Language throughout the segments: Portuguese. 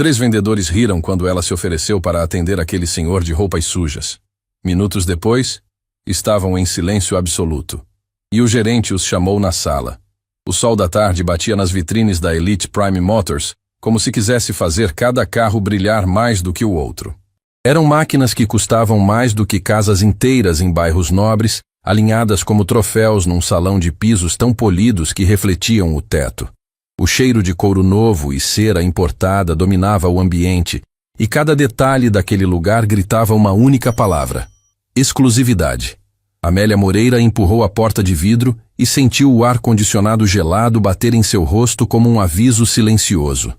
3 vendedores riram quando ela se ofereceu para atender aquele senhor de roupas sujas. Minutos depois, estavam em silêncio absoluto. E o gerente os chamou na sala. O sol da tarde batia nas vitrines da Elite Prime Motors, como se quisesse fazer cada carro brilhar mais do que o outro. Eram máquinas que custavam mais do que casas inteiras em bairros nobres, alinhadas como troféus num salão de pisos tão polidos que refletiam o teto. O cheiro de couro novo e cera importada dominava o ambiente, e cada detalhe daquele lugar gritava uma única palavra: exclusividade. Amélia Moreira empurrou a porta de vidro e sentiu o ar-condicionado gelado bater em seu rosto como um aviso silencioso.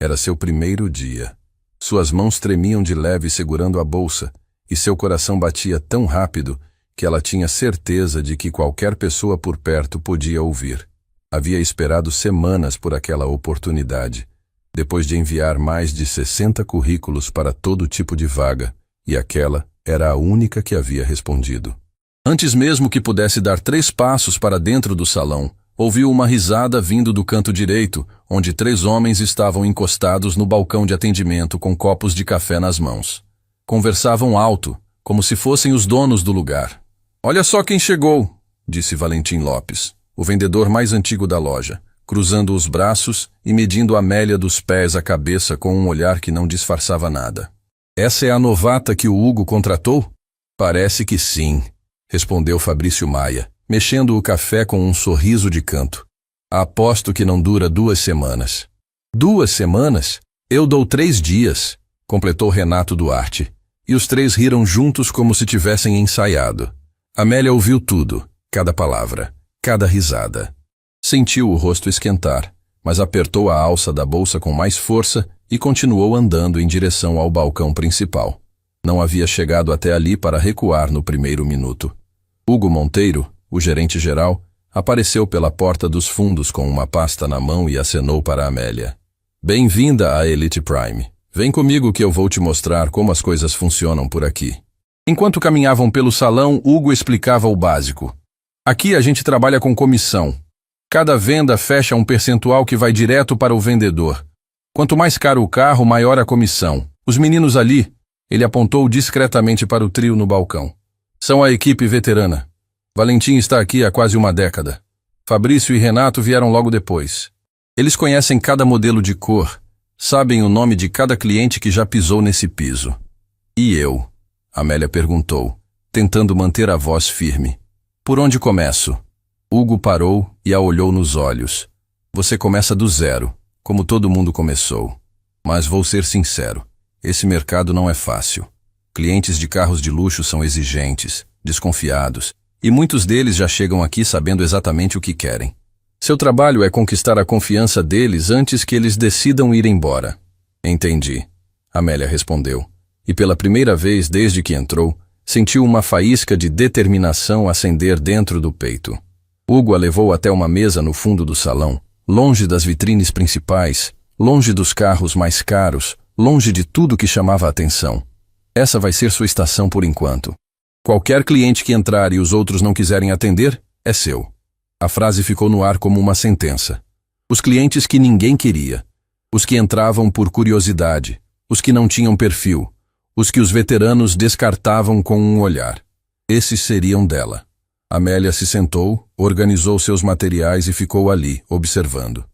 Era seu primeiro dia. Suas mãos tremiam de leve segurando a bolsa, e seu coração batia tão rápido que ela tinha certeza de que qualquer pessoa por perto podia ouvir. Havia esperado semanas por aquela oportunidade, depois de enviar mais de 60 currículos para todo tipo de vaga, e aquela era a única que havia respondido. Antes mesmo que pudesse dar 3 passos para dentro do salão, ouviu uma risada vindo do canto direito, onde 3 homens estavam encostados no balcão de atendimento com copos de café nas mãos. Conversavam alto, como se fossem os donos do lugar. "Olha só quem chegou", disse Valentim Lopes, o vendedor mais antigo da loja, cruzando os braços e medindo Amélia dos pés à cabeça com um olhar que não disfarçava nada. "Essa é a novata que o Hugo contratou?" "Parece que sim", respondeu Fabrício Maia, mexendo o café com um sorriso de canto. "Aposto que não dura 2 semanas." "2 semanas? Eu dou 3 dias", completou Renato Duarte, e os 3 riram juntos como se tivessem ensaiado. Amélia ouviu tudo, cada palavra, cada risada. Sentiu o rosto esquentar, mas apertou a alça da bolsa com mais força e continuou andando em direção ao balcão principal. Não havia chegado até ali para recuar no primeiro minuto. Hugo Monteiro, o gerente-geral, apareceu pela porta dos fundos com uma pasta na mão e acenou para Amélia. "Bem-vinda à Elite Prime. Vem comigo que eu vou te mostrar como as coisas funcionam por aqui." Enquanto caminhavam pelo salão, Hugo explicava o básico. "Aqui a gente trabalha com comissão. Cada venda fecha um percentual que vai direto para o vendedor. Quanto mais caro o carro, maior a comissão. Os meninos ali", ele apontou discretamente para o trio no balcão, "são a equipe veterana. Valentim está aqui há quase uma década. Fabrício e Renato vieram logo depois. Eles conhecem cada modelo de cor, sabem o nome de cada cliente que já pisou nesse piso." "E eu?", Amélia perguntou, tentando manter a voz firme. "Por onde começo?" Hugo parou e a olhou nos olhos. "Você começa do zero, como todo mundo começou. Mas vou ser sincero, esse mercado não é fácil. Clientes de carros de luxo são exigentes, desconfiados, e muitos deles já chegam aqui sabendo exatamente o que querem. Seu trabalho é conquistar a confiança deles antes que eles decidam ir embora." "Entendi", Amélia respondeu, e pela primeira vez desde que entrou, sentiu uma faísca de determinação acender dentro do peito. Hugo a levou até uma mesa no fundo do salão, longe das vitrines principais, longe dos carros mais caros, longe de tudo que chamava a atenção. "Essa vai ser sua estação por enquanto. Qualquer cliente que entrar e os outros não quiserem atender, é seu." A frase ficou no ar como uma sentença. Os clientes que ninguém queria, os que entravam por curiosidade, os que não tinham perfil, os que os veteranos descartavam com um olhar. Esses seriam dela. Amélia se sentou, organizou seus materiais e ficou ali, observando.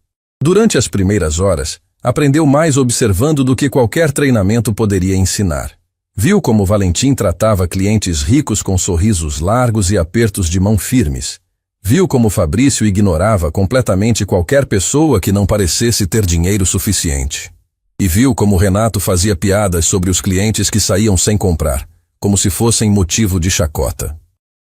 Durante as primeiras horas, aprendeu mais observando do que qualquer treinamento poderia ensinar. Viu como Valentim tratava clientes ricos com sorrisos largos e apertos de mão firmes. Viu como Fabrício ignorava completamente qualquer pessoa que não parecesse ter dinheiro suficiente. E viu como Renato fazia piadas sobre os clientes que saíam sem comprar, como se fossem motivo de chacota.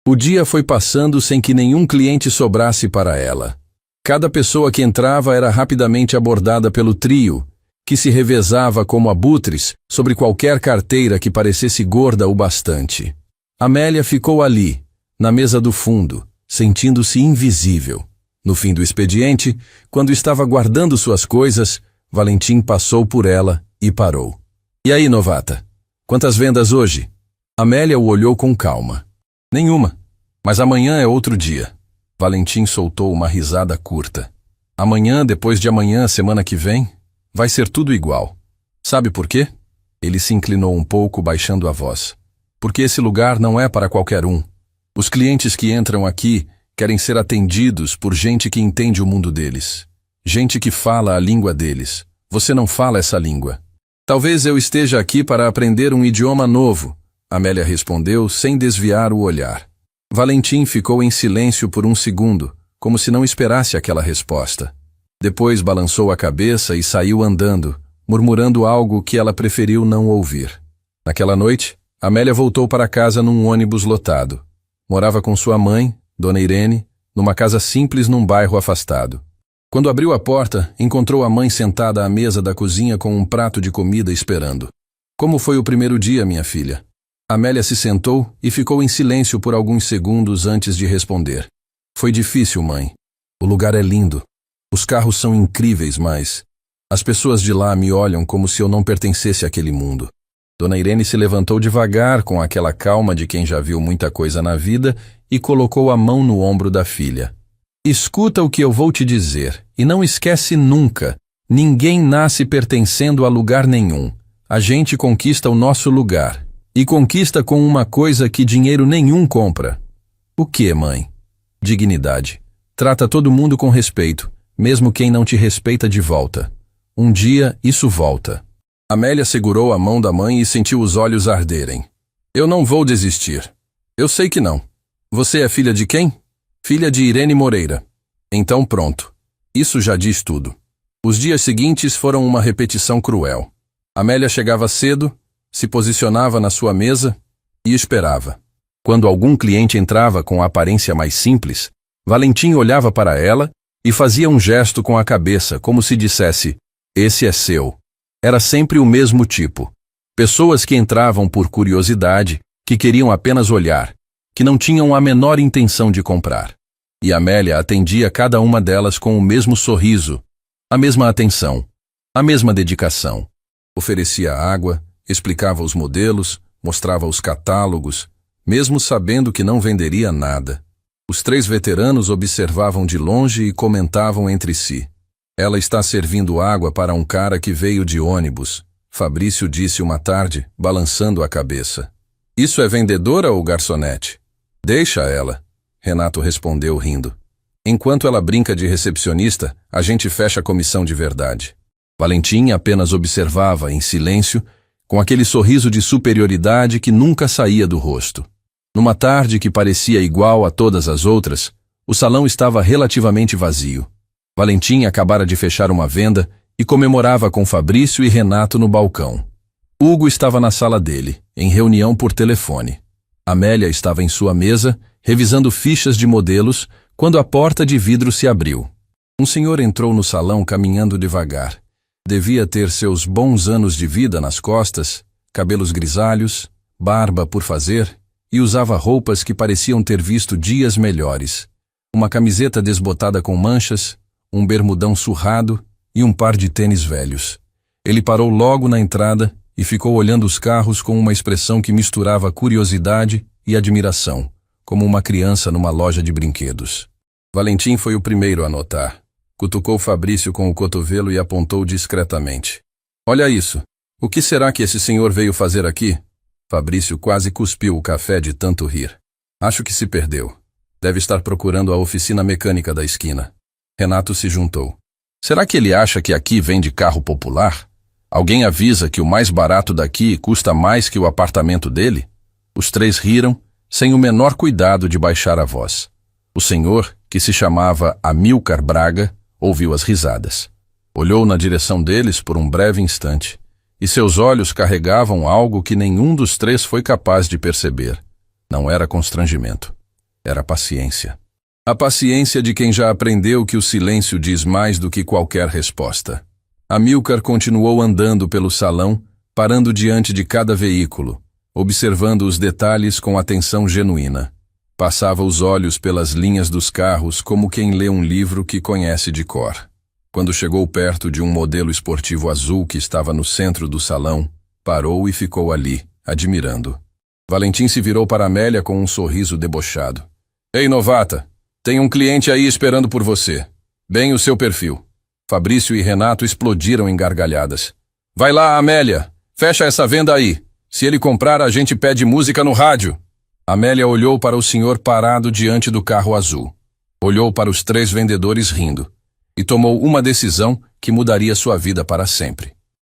O dia foi passando sem que nenhum cliente sobrasse para ela. Cada pessoa que entrava era rapidamente abordada pelo trio, que se revezava como abutres sobre qualquer carteira que parecesse gorda o bastante. Amélia ficou ali, na mesa do fundo, sentindo-se invisível. No fim do expediente, quando estava guardando suas coisas, Valentim passou por ela e parou. "E aí, novata? Quantas vendas hoje?" Amélia o olhou com calma. "Nenhuma. Mas amanhã é outro dia." Valentim soltou uma risada curta. "Amanhã, depois de amanhã, semana que vem, vai ser tudo igual." Sabe por quê? Ele se inclinou um pouco, baixando a voz. Porque esse lugar não é para qualquer um. Os clientes que entram aqui querem ser atendidos por gente que entende o mundo deles. Gente que fala a língua deles. Você não fala essa língua. Talvez eu esteja aqui para aprender um idioma novo, Amélia respondeu sem desviar o olhar. Valentim ficou em silêncio por um segundo, como se não esperasse aquela resposta. Depois balançou a cabeça e saiu andando, murmurando algo que ela preferiu não ouvir. Naquela noite, Amélia voltou para casa num ônibus lotado. Morava com sua mãe, Dona Irene, numa casa simples num bairro afastado. Quando abriu a porta, encontrou a mãe sentada à mesa da cozinha com um prato de comida esperando. Como foi o primeiro dia, minha filha? Amélia se sentou e ficou em silêncio por alguns segundos antes de responder. Foi difícil, mãe. O lugar é lindo. Os carros são incríveis, mas as pessoas de lá me olham como se eu não pertencesse àquele mundo. Dona Irene se levantou devagar, com aquela calma de quem já viu muita coisa na vida, e colocou a mão no ombro da filha. Escuta o que eu vou te dizer, e não esquece nunca. Ninguém nasce pertencendo a lugar nenhum. A gente conquista o nosso lugar. E conquista com uma coisa que dinheiro nenhum compra. O que, mãe? Dignidade. Trata todo mundo com respeito, mesmo quem não te respeita de volta. Um dia, isso volta. Amélia segurou a mão da mãe e sentiu os olhos arderem. Eu não vou desistir. Eu sei que não. Você é filha de quem? Filha de Irene Moreira. Então pronto. Isso já diz tudo. Os dias seguintes foram uma repetição cruel. Amélia chegava cedo, se posicionava na sua mesa e esperava. Quando algum cliente entrava com a aparência mais simples, Valentim olhava para ela e fazia um gesto com a cabeça, como se dissesse, esse é seu. Era sempre o mesmo tipo. Pessoas que entravam por curiosidade, que queriam apenas olhar, que não tinham a menor intenção de comprar. E Amélia atendia cada uma delas com o mesmo sorriso, a mesma atenção, a mesma dedicação. Oferecia água, explicava os modelos, mostrava os catálogos, mesmo sabendo que não venderia nada. Os 3 veteranos observavam de longe e comentavam entre si. Ela está servindo água para um cara que veio de ônibus, Fabrício disse uma tarde, balançando a cabeça. Isso é vendedora ou garçonete? Deixa ela, Renato respondeu rindo. Enquanto ela brinca de recepcionista, a gente fecha a comissão de verdade. Valentim apenas observava, em silêncio, com aquele sorriso de superioridade que nunca saía do rosto. Numa tarde que parecia igual a todas as outras, o salão estava relativamente vazio. Valentim acabara de fechar uma venda e comemorava com Fabrício e Renato no balcão. Hugo estava na sala dele, em reunião por telefone. Amélia estava em sua mesa, revisando fichas de modelos, quando a porta de vidro se abriu. Um senhor entrou no salão caminhando devagar. Devia ter seus bons anos de vida nas costas, cabelos grisalhos, barba por fazer, e usava roupas que pareciam ter visto dias melhores. Uma camiseta desbotada com manchas, um bermudão surrado e um par de tênis velhos. Ele parou logo na entrada e ficou olhando os carros com uma expressão que misturava curiosidade e admiração, como uma criança numa loja de brinquedos. Valentim foi o primeiro a notar. Cutucou Fabrício com o cotovelo e apontou discretamente. Olha isso. O que será que esse senhor veio fazer aqui? Fabrício quase cuspiu o café de tanto rir. Acho que se perdeu. Deve estar procurando a oficina mecânica da esquina. Renato se juntou. Será que ele acha que aqui vende carro popular? Alguém avisa que o mais barato daqui custa mais que o apartamento dele? Os 3 riram, sem o menor cuidado de baixar a voz. O senhor, que se chamava Amílcar Braga, ouviu as risadas. Olhou na direção deles por um breve instante, e seus olhos carregavam algo que nenhum dos 3 foi capaz de perceber. Não era constrangimento. Era paciência. A paciência de quem já aprendeu que o silêncio diz mais do que qualquer resposta. Amílcar continuou andando pelo salão, parando diante de cada veículo, observando os detalhes com atenção genuína. Passava os olhos pelas linhas dos carros como quem lê um livro que conhece de cor. Quando chegou perto de um modelo esportivo azul que estava no centro do salão, parou e ficou ali, admirando. Valentim se virou para Amélia com um sorriso debochado. Ei, novata, tem um cliente aí esperando por você. Bem o seu perfil. Fabrício e Renato explodiram em gargalhadas. Vai lá, Amélia. Fecha essa venda aí. Se ele comprar, a gente pede música no rádio. Amélia olhou para o senhor parado diante do carro azul. Olhou para os 3 vendedores rindo. E tomou uma decisão que mudaria sua vida para sempre.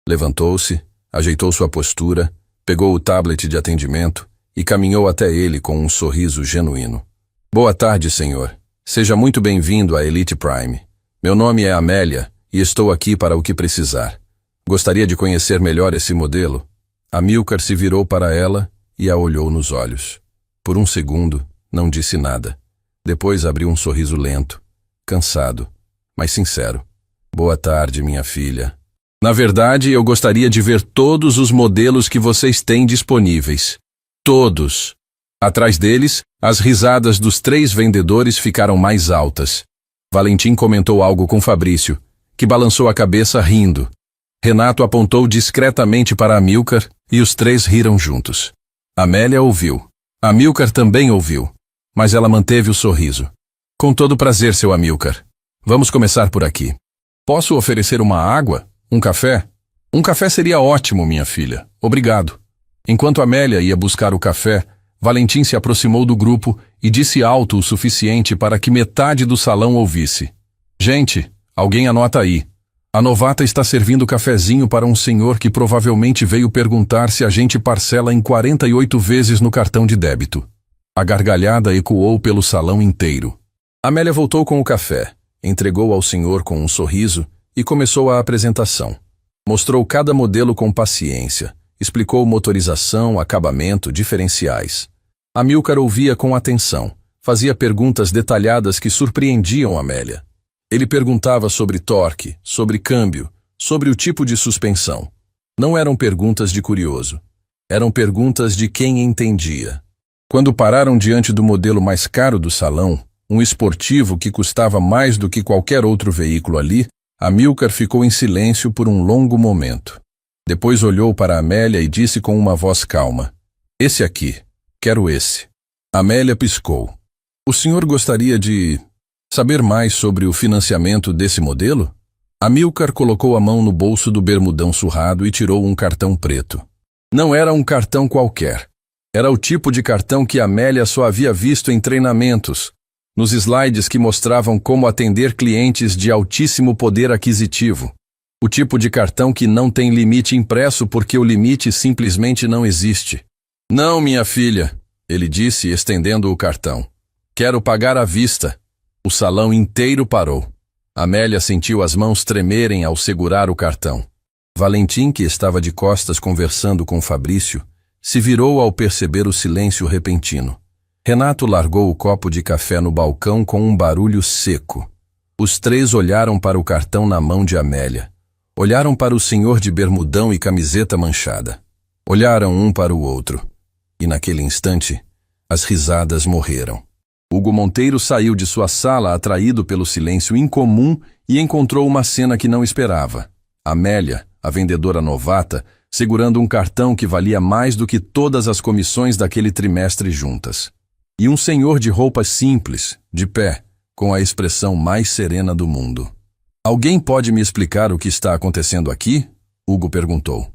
Levantou-se, ajeitou sua postura, pegou o tablet de atendimento e caminhou até ele com um sorriso genuíno. Boa tarde, senhor. Seja muito bem-vindo à Elite Prime. Meu nome é Amélia e estou aqui para o que precisar. Gostaria de conhecer melhor esse modelo? Amilcar se virou para ela e a olhou nos olhos. Por um segundo, não disse nada. Depois abriu um sorriso lento, cansado, mas sincero. Boa tarde, minha filha. Na verdade, eu gostaria de ver todos os modelos que vocês têm disponíveis. Todos. Atrás deles, as risadas dos 3 vendedores ficaram mais altas. Valentim comentou algo com Fabrício, que balançou a cabeça rindo. Renato apontou discretamente para Amilcar e os 3 riram juntos. Amélia ouviu. Amilcar também ouviu, mas ela manteve o sorriso. Com todo prazer, seu Amilcar. Vamos começar por aqui. Posso oferecer uma água? Um café? Um café seria ótimo, minha filha. Obrigado. Enquanto Amélia ia buscar o café, Valentim se aproximou do grupo e disse alto o suficiente para que metade do salão ouvisse. Gente, alguém anota aí. A novata está servindo cafezinho para um senhor que provavelmente veio perguntar se a gente parcela em 48 vezes no cartão de débito. A gargalhada ecoou pelo salão inteiro. Amélia voltou com o café, entregou ao senhor com um sorriso e começou a apresentação. Mostrou cada modelo com paciência, explicou motorização, acabamento, diferenciais. Amilcar ouvia com atenção, fazia perguntas detalhadas que surpreendiam Amélia. Ele perguntava sobre torque, sobre câmbio, sobre o tipo de suspensão. Não eram perguntas de curioso. Eram perguntas de quem entendia. Quando pararam diante do modelo mais caro do salão, um esportivo que custava mais do que qualquer outro veículo ali, Amilcar ficou em silêncio por um longo momento. Depois olhou para Amélia e disse com uma voz calma: Esse aqui. Quero esse. Amélia piscou. O senhor gostaria de saber mais sobre o financiamento desse modelo? Amilcar colocou a mão no bolso do bermudão surrado e tirou um cartão preto. Não era um cartão qualquer. Era o tipo de cartão que Amélia só havia visto em treinamentos, nos slides que mostravam como atender clientes de altíssimo poder aquisitivo. O tipo de cartão que não tem limite impresso porque o limite simplesmente não existe. Não, minha filha, ele disse, estendendo o cartão. Quero pagar à vista. O salão inteiro parou. Amélia sentiu as mãos tremerem ao segurar o cartão. Valentim, que estava de costas conversando com Fabrício, se virou ao perceber o silêncio repentino. Renato largou o copo de café no balcão com um barulho seco. Os 3 olharam para o cartão na mão de Amélia. Olharam para o senhor de bermudão e camiseta manchada. Olharam um para o outro. E naquele instante, as risadas morreram. Hugo Monteiro saiu de sua sala atraído pelo silêncio incomum e encontrou uma cena que não esperava. Amélia, a vendedora novata, segurando um cartão que valia mais do que todas as comissões daquele trimestre juntas. E um senhor de roupas simples, de pé, com a expressão mais serena do mundo. Alguém pode me explicar o que está acontecendo aqui? Hugo perguntou.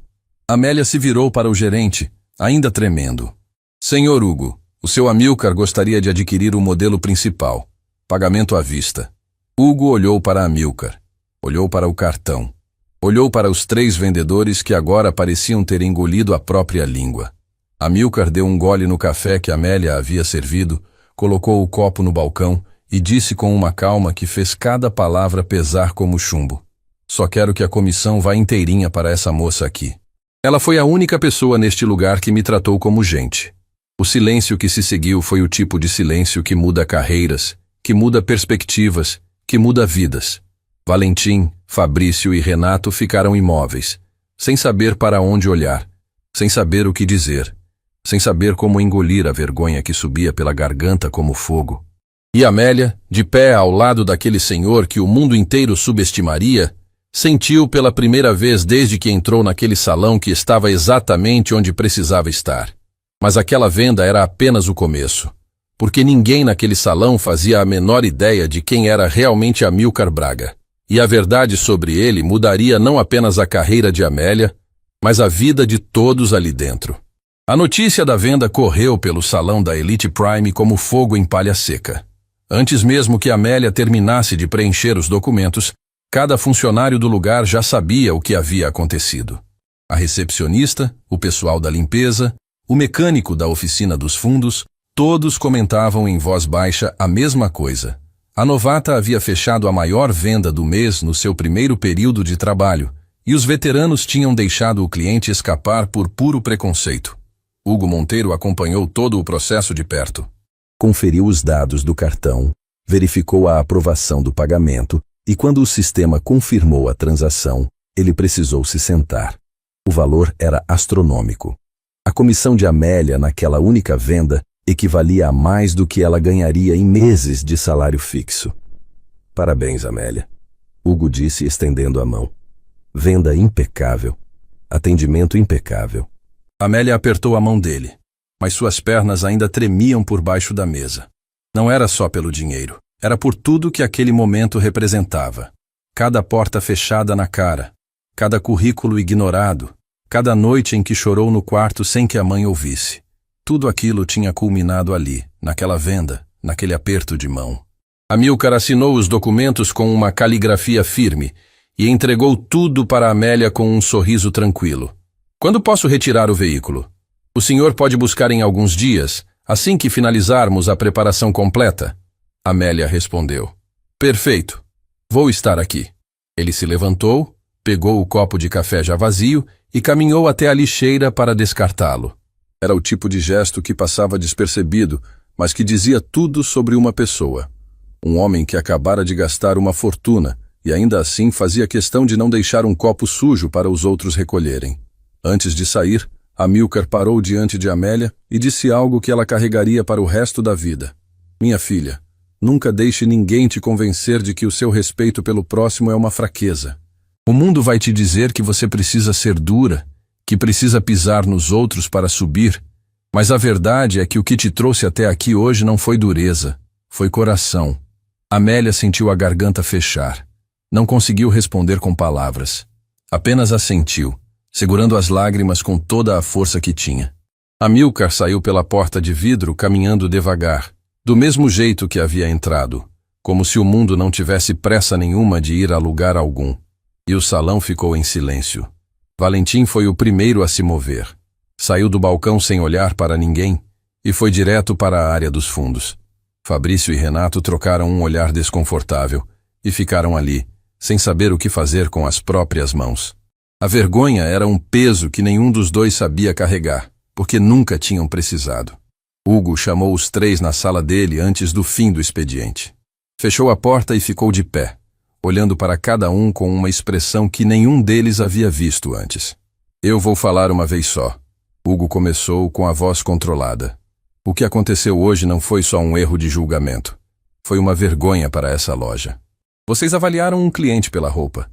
Amélia se virou para o gerente, ainda tremendo. Senhor Hugo, o seu Amilcar gostaria de adquirir o modelo principal. Pagamento à vista. Hugo olhou para Amilcar. Olhou para o cartão. Olhou para os 3 vendedores que agora pareciam ter engolido a própria língua. Amilcar deu um gole no café que Amélia havia servido, colocou o copo no balcão e disse com uma calma que fez cada palavra pesar como chumbo. Só quero que a comissão vá inteirinha para essa moça aqui. Ela foi a única pessoa neste lugar que me tratou como gente. O silêncio que se seguiu foi o tipo de silêncio que muda carreiras, que muda perspectivas, que muda vidas. Valentim, Fabrício e Renato ficaram imóveis, sem saber para onde olhar, sem saber o que dizer, sem saber como engolir a vergonha que subia pela garganta como fogo. E Amélia, de pé ao lado daquele senhor que o mundo inteiro subestimaria, sentiu pela primeira vez desde que entrou naquele salão que estava exatamente onde precisava estar. Mas aquela venda era apenas o começo, porque ninguém naquele salão fazia a menor ideia de quem era realmente Amilcar Braga. E a verdade sobre ele mudaria não apenas a carreira de Amélia, mas a vida de todos ali dentro. A notícia da venda correu pelo salão da Elite Prime como fogo em palha seca. Antes mesmo que Amélia terminasse de preencher os documentos, cada funcionário do lugar já sabia o que havia acontecido. A recepcionista, o pessoal da limpeza, o mecânico da oficina dos fundos, todos comentavam em voz baixa a mesma coisa. A novata havia fechado a maior venda do mês no seu primeiro período de trabalho, e os veteranos tinham deixado o cliente escapar por puro preconceito. Hugo Monteiro acompanhou todo o processo de perto. Conferiu os dados do cartão, verificou a aprovação do pagamento e, quando o sistema confirmou a transação, ele precisou se sentar. O valor era astronômico. A comissão de Amélia naquela única venda equivalia a mais do que ela ganharia em meses de salário fixo. Parabéns, Amélia, Hugo disse estendendo a mão. Venda impecável. Atendimento impecável. Amélia apertou a mão dele, mas suas pernas ainda tremiam por baixo da mesa. Não era só pelo dinheiro, era por tudo que aquele momento representava. Cada porta fechada na cara, cada currículo ignorado, cada noite em que chorou no quarto sem que a mãe ouvisse. Tudo aquilo tinha culminado ali, naquela venda, naquele aperto de mão. Amílcar assinou os documentos com uma caligrafia firme e entregou tudo para Amélia com um sorriso tranquilo. Quando posso retirar o veículo? O senhor pode buscar em alguns dias, assim que finalizarmos a preparação completa? Amélia respondeu. Perfeito. Vou estar aqui. Ele se levantou, pegou o copo de café já vazio e caminhou até a lixeira para descartá-lo. Era o tipo de gesto que passava despercebido, mas que dizia tudo sobre uma pessoa. Um homem que acabara de gastar uma fortuna e ainda assim fazia questão de não deixar um copo sujo para os outros recolherem. Antes de sair, Amílcar parou diante de Amélia e disse algo que ela carregaria para o resto da vida. Minha filha, nunca deixe ninguém te convencer de que o seu respeito pelo próximo é uma fraqueza. O mundo vai te dizer que você precisa ser dura, que precisa pisar nos outros para subir, mas a verdade é que o que te trouxe até aqui hoje não foi dureza, foi coração. Amélia sentiu a garganta fechar. Não conseguiu responder com palavras. Apenas assentiu, segurando as lágrimas com toda a força que tinha. Amílcar saiu pela porta de vidro caminhando devagar, do mesmo jeito que havia entrado, como se o mundo não tivesse pressa nenhuma de ir a lugar algum. E o salão ficou em silêncio. Valentim foi o primeiro a se mover. Saiu do balcão sem olhar para ninguém e foi direto para a área dos fundos. Fabrício e Renato trocaram um olhar desconfortável e ficaram ali, sem saber o que fazer com as próprias mãos. A vergonha era um peso que nenhum dos dois sabia carregar, porque nunca tinham precisado. Hugo chamou os três na sala dele antes do fim do expediente. Fechou a porta e ficou de pé, olhando para cada um com uma expressão que nenhum deles havia visto antes. Eu vou falar uma vez só. Hugo começou com a voz controlada. O que aconteceu hoje não foi só um erro de julgamento. Foi uma vergonha para essa loja. Vocês avaliaram um cliente pela roupa.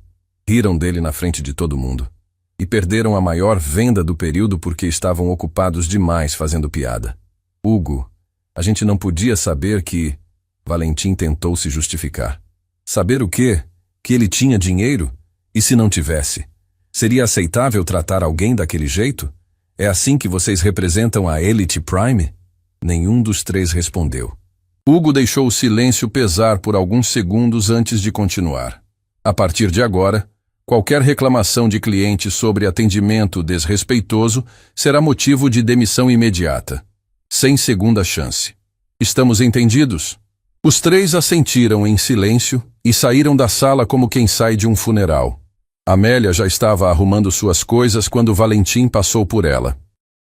Riram dele na frente de todo mundo. E perderam a maior venda do período porque estavam ocupados demais fazendo piada. Hugo, a gente não podia saber que... Valentim tentou se justificar. Saber o quê? Que ele tinha dinheiro? E se não tivesse? Seria aceitável tratar alguém daquele jeito? É assim que vocês representam a Elite Prime? Nenhum dos três respondeu. Hugo deixou o silêncio pesar por alguns segundos antes de continuar. A partir de agora, qualquer reclamação de cliente sobre atendimento desrespeitoso será motivo de demissão imediata, sem segunda chance. Estamos entendidos? Os três assentiram em silêncio e saíram da sala como quem sai de um funeral. Amélia já estava arrumando suas coisas quando Valentim passou por ela.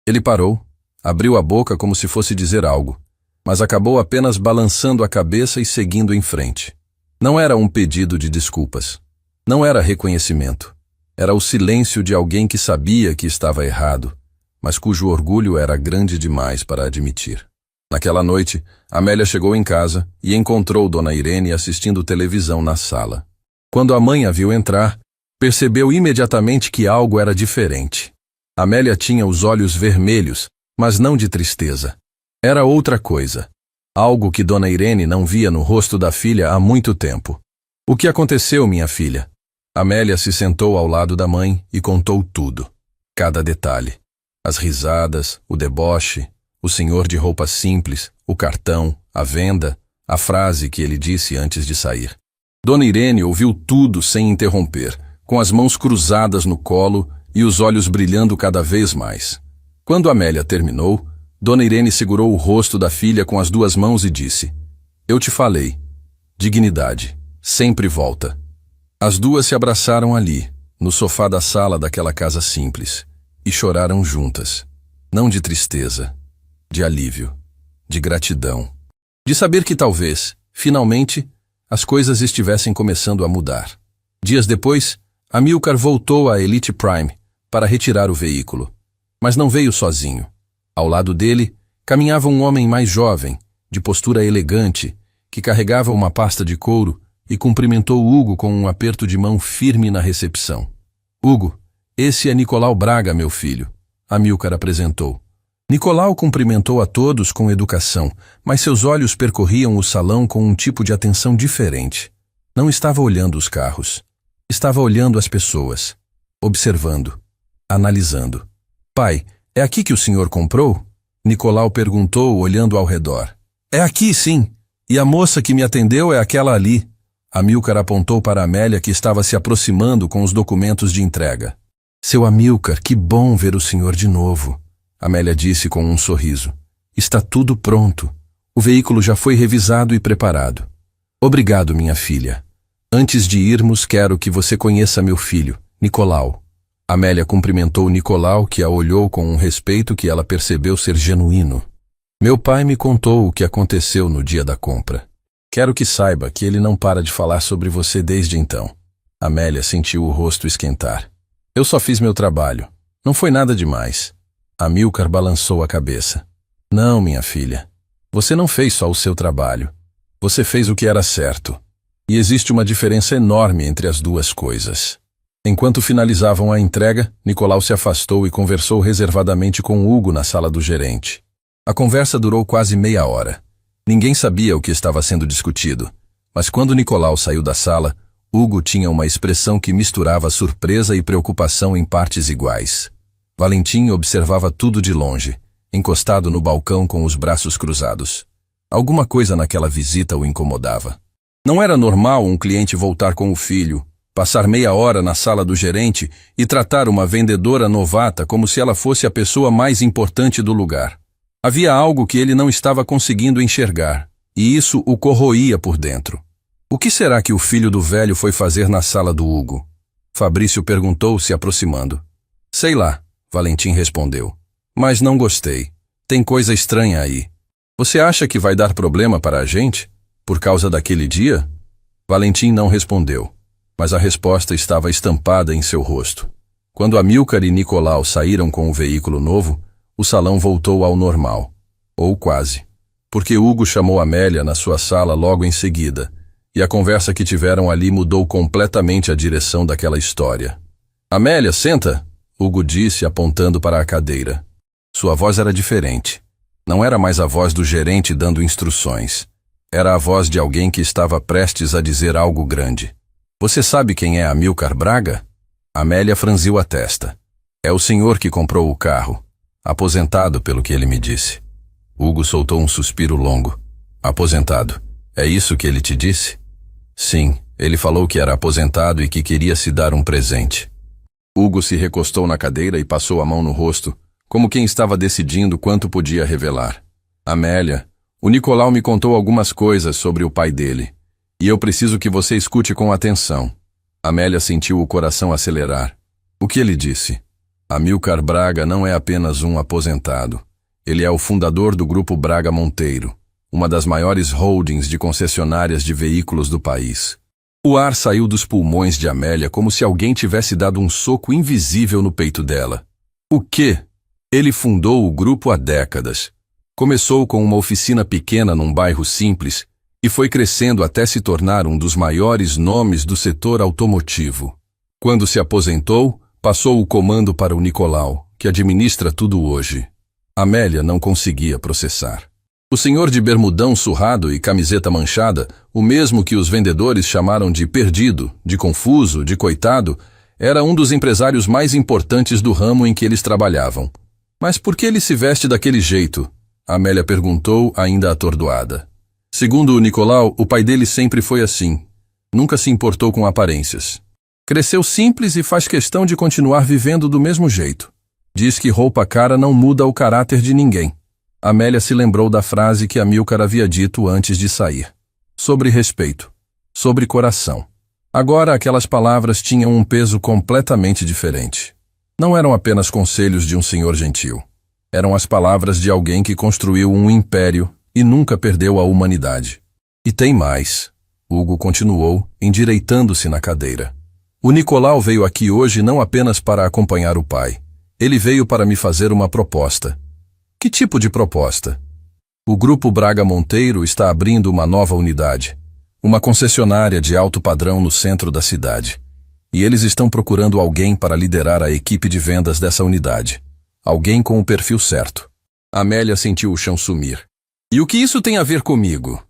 Ele parou, abriu a boca como se fosse dizer algo, mas acabou apenas balançando a cabeça e seguindo em frente. Não era um pedido de desculpas. Não era reconhecimento. Era o silêncio de alguém que sabia que estava errado, mas cujo orgulho era grande demais para admitir. Naquela noite, Amélia chegou em casa e encontrou Dona Irene assistindo televisão na sala. Quando a mãe a viu entrar, percebeu imediatamente que algo era diferente. Amélia tinha os olhos vermelhos, mas não de tristeza. Era outra coisa. Algo que Dona Irene não via no rosto da filha há muito tempo. O que aconteceu, minha filha? Amélia se sentou ao lado da mãe e contou tudo. Cada detalhe. As risadas, o deboche, o senhor de roupa simples, o cartão, a venda, a frase que ele disse antes de sair. Dona Irene ouviu tudo sem interromper, com as mãos cruzadas no colo e os olhos brilhando cada vez mais. Quando Amélia terminou, Dona Irene segurou o rosto da filha com as duas mãos e disse: "Eu te falei. Dignidade sempre volta." As duas se abraçaram ali, no sofá da sala daquela casa simples, e choraram juntas. Não de tristeza, de alívio, de gratidão, de saber que talvez, finalmente, as coisas estivessem começando a mudar. Dias depois, Amílcar voltou à Elite Prime para retirar o veículo. Mas não veio sozinho. Ao lado dele, caminhava um homem mais jovem, de postura elegante, que carregava uma pasta de couro e cumprimentou Hugo com um aperto de mão firme na recepção. "Hugo, esse é Nicolau Braga, meu filho", Amílcar apresentou. Nicolau cumprimentou a todos com educação, mas seus olhos percorriam o salão com um tipo de atenção diferente. Não estava olhando os carros. Estava olhando as pessoas, observando, analisando. "Pai, é aqui que o senhor comprou?" Nicolau perguntou, olhando ao redor. "É aqui, sim. E a moça que me atendeu é aquela ali." Amílcar apontou para Amélia, que estava se aproximando com os documentos de entrega. "Seu Amílcar, que bom ver o senhor de novo." Amélia disse com um sorriso. "Está tudo pronto. O veículo já foi revisado e preparado." "Obrigado, minha filha. Antes de irmos, quero que você conheça meu filho, Nicolau." Amélia cumprimentou Nicolau, que a olhou com um respeito que ela percebeu ser genuíno. "Meu pai me contou o que aconteceu no dia da compra. Quero que saiba que ele não para de falar sobre você desde então." Amélia sentiu o rosto esquentar. "Eu só fiz meu trabalho. Não foi nada demais." Amílcar balançou a cabeça. "Não, minha filha. Você não fez só o seu trabalho. Você fez o que era certo. E existe uma diferença enorme entre as duas coisas." Enquanto finalizavam a entrega, Nicolau se afastou e conversou reservadamente com Hugo na sala do gerente. A conversa durou quase meia hora. Ninguém sabia o que estava sendo discutido, mas quando Nicolau saiu da sala, Hugo tinha uma expressão que misturava surpresa e preocupação em partes iguais. Valentim observava tudo de longe, encostado no balcão com os braços cruzados. Alguma coisa naquela visita o incomodava. Não era normal um cliente voltar com o filho, passar meia hora na sala do gerente e tratar uma vendedora novata como se ela fosse a pessoa mais importante do lugar. Havia algo que ele não estava conseguindo enxergar, e isso o corroía por dentro. O que será que o filho do velho foi fazer na sala do Hugo? Fabrício perguntou, se aproximando. "Sei lá", Valentim respondeu. "Mas não gostei. Tem coisa estranha aí. Você acha que vai dar problema para a gente? Por causa daquele dia?" Valentim não respondeu, mas a resposta estava estampada em seu rosto. Quando Amílcar e Nicolau saíram com o veículo novo, o salão voltou ao normal. Ou quase. Porque Hugo chamou Amélia na sua sala logo em seguida, e a conversa que tiveram ali mudou completamente a direção daquela história. "Amélia, senta!" Hugo disse, apontando para a cadeira. Sua voz era diferente. Não era mais a voz do gerente dando instruções. Era a voz de alguém que estava prestes a dizer algo grande. "Você sabe quem é Amílcar Braga?" Amélia franziu a testa. "É o senhor que comprou o carro. Aposentado, pelo que ele me disse." Hugo soltou um suspiro longo. "Aposentado. É isso que ele te disse?" "Sim, ele falou que era aposentado e que queria se dar um presente." Hugo se recostou na cadeira e passou a mão no rosto, como quem estava decidindo quanto podia revelar. "Amélia, o Nicolau me contou algumas coisas sobre o pai dele, e eu preciso que você escute com atenção." Amélia sentiu o coração acelerar. "O que ele disse?" "Amílcar Braga não é apenas um aposentado. Ele é o fundador do Grupo Braga Monteiro, uma das maiores holdings de concessionárias de veículos do país." O ar saiu dos pulmões de Amélia como se alguém tivesse dado um soco invisível no peito dela. "O quê?" "Ele fundou o grupo há décadas. Começou com uma oficina pequena num bairro simples e foi crescendo até se tornar um dos maiores nomes do setor automotivo. Quando se aposentou, passou o comando para o Nicolau, que administra tudo hoje." Amélia não conseguia processar. O senhor de bermudão surrado e camiseta manchada, o mesmo que os vendedores chamaram de perdido, de confuso, de coitado, Era um dos empresários mais importantes do ramo em que eles trabalhavam. Mas por que ele se veste daquele jeito? Amélia perguntou, ainda atordoada. Segundo o Nicolau, o pai dele sempre foi assim. Nunca se importou com aparências. Cresceu simples e faz questão de continuar vivendo do mesmo jeito. Diz que roupa cara não muda o caráter de ninguém. Amélia se lembrou da frase que Amílcar havia dito antes de sair. Sobre respeito. Sobre coração. Agora aquelas palavras tinham um peso completamente diferente. Não eram apenas conselhos de um senhor gentil. Eram as palavras de alguém que construiu um império e nunca perdeu a humanidade. E tem mais. Hugo continuou, endireitando-se na cadeira. O Nicolau veio aqui hoje não apenas para acompanhar o pai. Ele veio para me fazer uma proposta. Que tipo de proposta? O Grupo Braga Monteiro está abrindo uma nova unidade. Uma concessionária de alto padrão no centro da cidade. E eles estão procurando alguém para liderar a equipe de vendas dessa unidade. Alguém com o perfil certo. Amélia sentiu o chão sumir. E o que isso tem a ver comigo?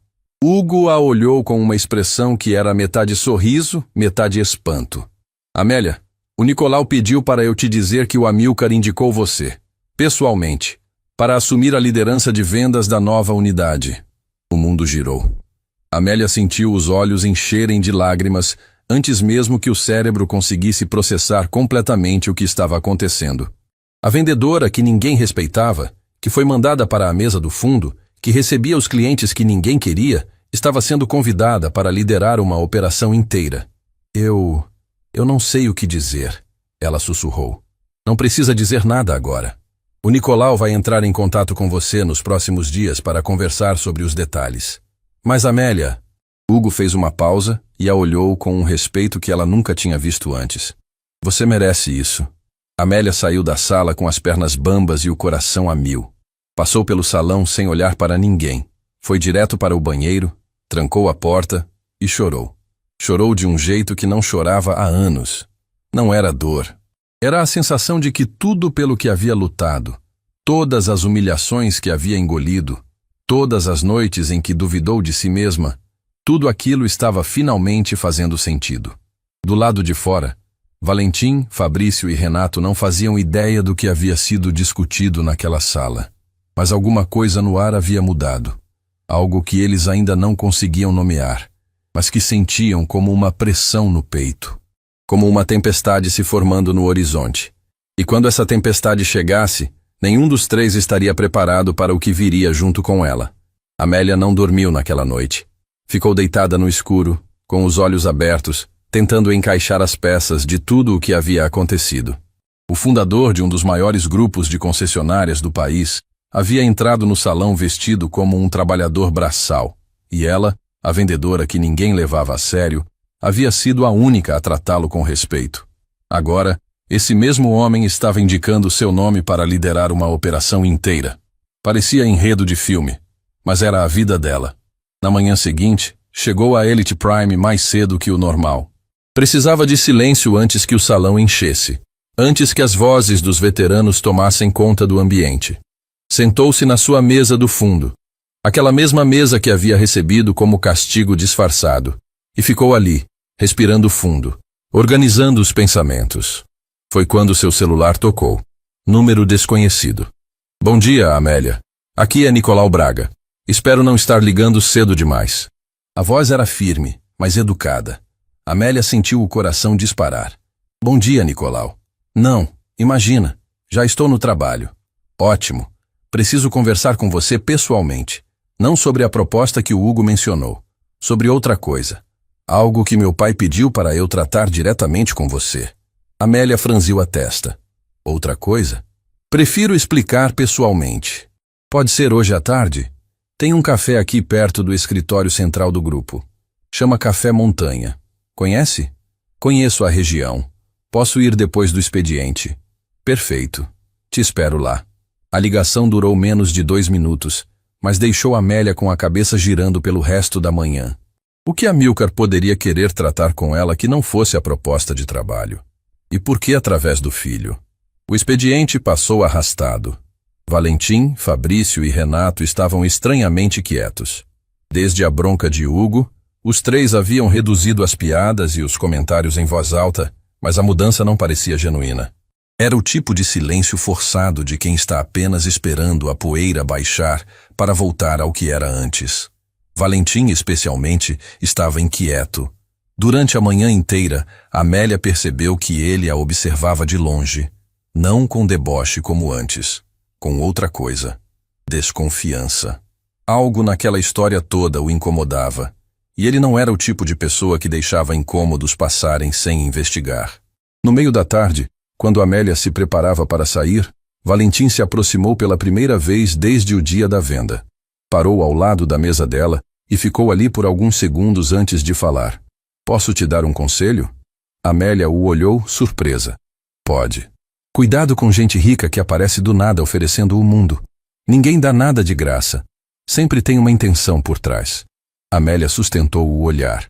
Hugo a olhou com uma expressão que era metade sorriso, metade espanto. Amélia, o Nicolau pediu para eu te dizer que o Amílcar indicou você, pessoalmente, para assumir a liderança de vendas da nova unidade. O mundo girou. Amélia sentiu os olhos encherem de lágrimas antes mesmo que o cérebro conseguisse processar completamente o que estava acontecendo. A vendedora que ninguém respeitava, que foi mandada para a mesa do fundo, que recebia os clientes que ninguém queria, estava sendo convidada para liderar uma operação inteira. Eu não sei o que dizer, ela sussurrou. Não precisa dizer nada agora. O Nicolau vai entrar em contato com você nos próximos dias para conversar sobre os detalhes. Mas Amélia... Hugo fez uma pausa e a olhou com um respeito que ela nunca tinha visto antes. Você merece isso. Amélia saiu da sala com as pernas bambas e o coração a mil. Passou pelo salão sem olhar para ninguém. Foi direto para o banheiro, trancou a porta e chorou. Chorou de um jeito que não chorava há anos. Não era dor. Era a sensação de que tudo pelo que havia lutado, todas as humilhações que havia engolido, todas as noites em que duvidou de si mesma, tudo aquilo estava finalmente fazendo sentido. Do lado de fora, Valentim, Fabrício e Renato não faziam ideia do que havia sido discutido naquela sala. Mas alguma coisa no ar havia mudado. Algo que eles ainda não conseguiam nomear, mas que sentiam como uma pressão no peito. Como uma tempestade se formando no horizonte. E quando essa tempestade chegasse, nenhum dos três estaria preparado para o que viria junto com ela. Amélia não dormiu naquela noite. Ficou deitada no escuro, com os olhos abertos, tentando encaixar as peças de tudo o que havia acontecido. O fundador de um dos maiores grupos de concessionárias do país havia entrado no salão vestido como um trabalhador braçal, e ela, a vendedora que ninguém levava a sério, havia sido a única a tratá-lo com respeito. Agora, esse mesmo homem estava indicando seu nome para liderar uma operação inteira. Parecia enredo de filme, mas era a vida dela. Na manhã seguinte, chegou a Elite Prime mais cedo que o normal. Precisava de silêncio antes que o salão enchesse, antes que as vozes dos veteranos tomassem conta do ambiente. Sentou-se na sua mesa do fundo, aquela mesma mesa que havia recebido como castigo disfarçado, e ficou ali, respirando fundo, organizando os pensamentos. Foi quando seu celular tocou. Número desconhecido. Bom dia, Amélia. Aqui é Nicolau Braga. Espero não estar ligando cedo demais. A voz era firme, mas educada. Amélia sentiu o coração disparar. Bom dia, Nicolau. Não, imagina. Já estou no trabalho. Ótimo. Preciso conversar com você pessoalmente. Não sobre a proposta que o Hugo mencionou. Sobre outra coisa. Algo que meu pai pediu para eu tratar diretamente com você. Amélia franziu a testa. Outra coisa? Prefiro explicar pessoalmente. Pode ser hoje à tarde? Tem um café aqui perto do escritório central do grupo. Chama Café Montanha. Conhece? Conheço a região. Posso ir depois do expediente. Perfeito. Te espero lá. A ligação durou menos de 2 minutos, mas deixou Amélia com a cabeça girando pelo resto da manhã. O que Amílcar poderia querer tratar com ela que não fosse a proposta de trabalho? E por que através do filho? O expediente passou arrastado. Valentim, Fabrício e Renato estavam estranhamente quietos. Desde a bronca de Hugo, os três haviam reduzido as piadas e os comentários em voz alta, mas a mudança não parecia genuína. Era o tipo de silêncio forçado de quem está apenas esperando a poeira baixar para voltar ao que era antes. Valentim, especialmente, estava inquieto. Durante a manhã inteira, Amélia percebeu que ele a observava de longe, não com deboche como antes, com outra coisa: desconfiança. Algo naquela história toda o incomodava, e ele não era o tipo de pessoa que deixava incômodos passarem sem investigar. No meio da tarde, quando Amélia se preparava para sair, Valentim se aproximou pela primeira vez desde o dia da venda. Parou ao lado da mesa dela e ficou ali por alguns segundos antes de falar. Posso te dar um conselho? Amélia o olhou, surpresa. Pode. Cuidado com gente rica que aparece do nada oferecendo o mundo. Ninguém dá nada de graça. Sempre tem uma intenção por trás. Amélia sustentou o olhar.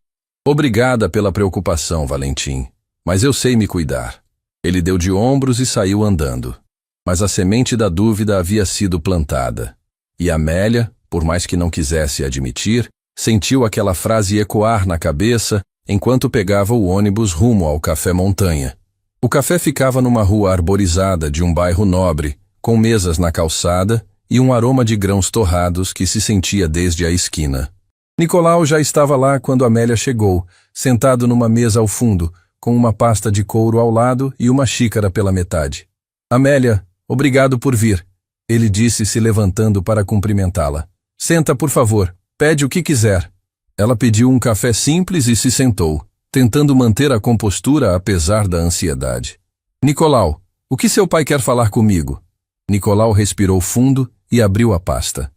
Obrigada pela preocupação, Valentim, mas eu sei me cuidar. Ele deu de ombros e saiu andando. Mas a semente da dúvida havia sido plantada. E Amélia, por mais que não quisesse admitir, sentiu aquela frase ecoar na cabeça enquanto pegava o ônibus rumo ao Café Montanha. O café ficava numa rua arborizada de um bairro nobre, com mesas na calçada e um aroma de grãos torrados que se sentia desde a esquina. Nicolau já estava lá quando Amélia chegou, sentado numa mesa ao fundo, com uma pasta de couro ao lado e uma xícara pela metade. Amélia, obrigado por vir, ele disse, se levantando para cumprimentá-la. Senta, por favor, pede o que quiser. Ela pediu um café simples e se sentou, tentando manter a compostura apesar da ansiedade. Nicolau, o que seu pai quer falar comigo? Nicolau respirou fundo e abriu a pasta.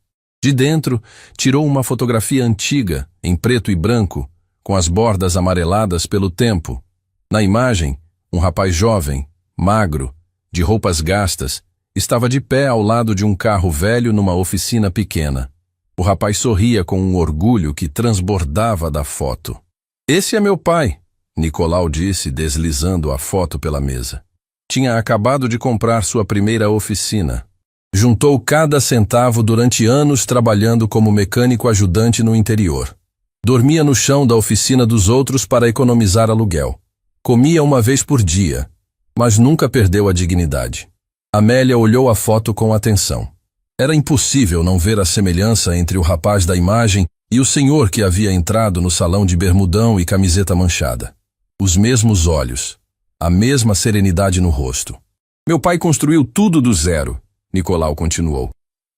De dentro, tirou uma fotografia antiga, em preto e branco, com as bordas amareladas pelo tempo. Na imagem, um rapaz jovem, magro, de roupas gastas, estava de pé ao lado de um carro velho numa oficina pequena. O rapaz sorria com um orgulho que transbordava da foto. Esse é meu pai, Nicolau disse, deslizando a foto pela mesa. Tinha acabado de comprar sua primeira oficina. Juntou cada centavo durante anos trabalhando como mecânico ajudante no interior. Dormia no chão da oficina dos outros para economizar aluguel. Comia uma vez por dia, mas nunca perdeu a dignidade. Amélia olhou a foto com atenção. Era impossível não ver a semelhança entre o rapaz da imagem e o senhor que havia entrado no salão de bermudão e camiseta manchada. Os mesmos olhos, a mesma serenidade no rosto. Meu pai construiu tudo do zero, Nicolau continuou.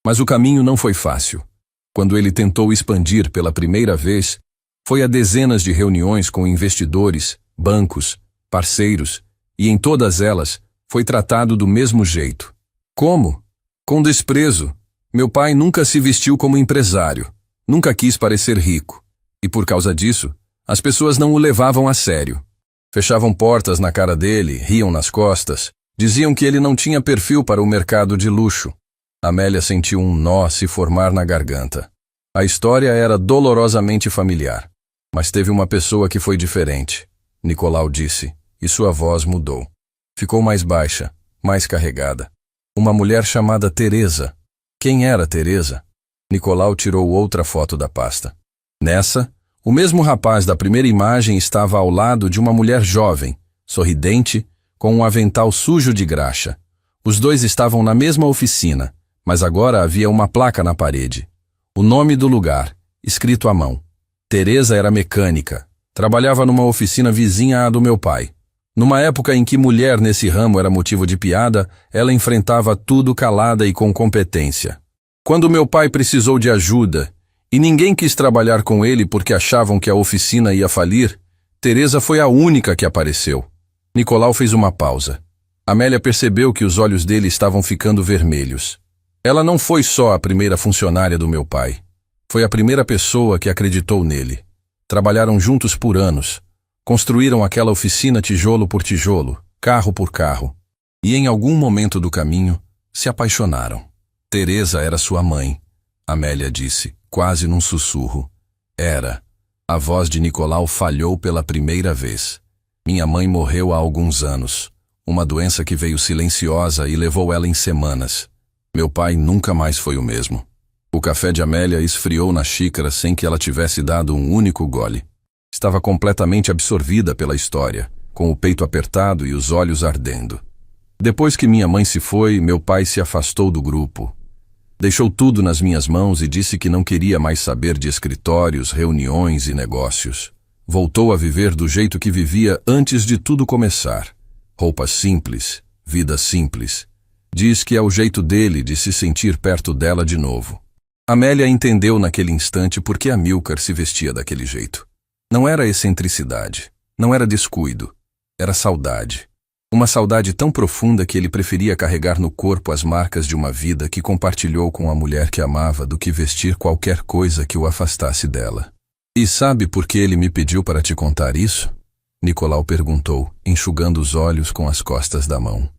Mas o caminho não foi fácil. Quando ele tentou expandir pela primeira vez, foi a dezenas de reuniões com investidores, bancos, parceiros, e em todas elas foi tratado do mesmo jeito. Como? Com desprezo. Meu pai nunca se vestiu como empresário, nunca quis parecer rico, e por causa disso, as pessoas não o levavam a sério. Fechavam portas na cara dele, riam nas costas, diziam que ele não tinha perfil para o mercado de luxo. Amélia sentiu um nó se formar na garganta. A história era dolorosamente familiar, mas teve uma pessoa que foi diferente, Nicolau disse, e sua voz mudou. Ficou mais baixa, mais carregada. Uma mulher chamada Teresa. Quem era Teresa? Nicolau tirou outra foto da pasta. Nessa, o mesmo rapaz da primeira imagem estava ao lado de uma mulher jovem, sorridente, com um avental sujo de graxa. Os dois estavam na mesma oficina, mas agora havia uma placa na parede. O nome do lugar, escrito à mão. Teresa era mecânica. Trabalhava numa oficina vizinha à do meu pai. Numa época em que mulher nesse ramo era motivo de piada, ela enfrentava tudo calada e com competência. Quando meu pai precisou de ajuda, e ninguém quis trabalhar com ele porque achavam que a oficina ia falir, Teresa foi a única que apareceu. Nicolau fez uma pausa. Amélia percebeu que os olhos dele estavam ficando vermelhos. Ela não foi só a primeira funcionária do meu pai. Foi a primeira pessoa que acreditou nele. Trabalharam juntos por anos. Construíram aquela oficina tijolo por tijolo, carro por carro. E em algum momento do caminho, se apaixonaram. Teresa era sua mãe, Amélia disse, quase num sussurro. Era. A voz de Nicolau falhou pela primeira vez. Minha mãe morreu há alguns anos. Uma doença que veio silenciosa e levou ela em semanas. Meu pai nunca mais foi o mesmo. O café de Amélia esfriou na xícara sem que ela tivesse dado um único gole. Estava completamente absorvida pela história, com o peito apertado e os olhos ardendo. Depois que minha mãe se foi, meu pai se afastou do grupo. Deixou tudo nas minhas mãos e disse que não queria mais saber de escritórios, reuniões e negócios. Voltou a viver do jeito que vivia antes de tudo começar. Roupas simples, vida simples. Diz que é o jeito dele de se sentir perto dela de novo. Amélia entendeu naquele instante por que Amilcar se vestia daquele jeito. Não era excentricidade, não era descuido, era saudade. Uma saudade tão profunda que ele preferia carregar no corpo as marcas de uma vida que compartilhou com a mulher que amava do que vestir qualquer coisa que o afastasse dela. E sabe por que ele me pediu para te contar isso? Nicolau perguntou, enxugando os olhos com as costas da mão.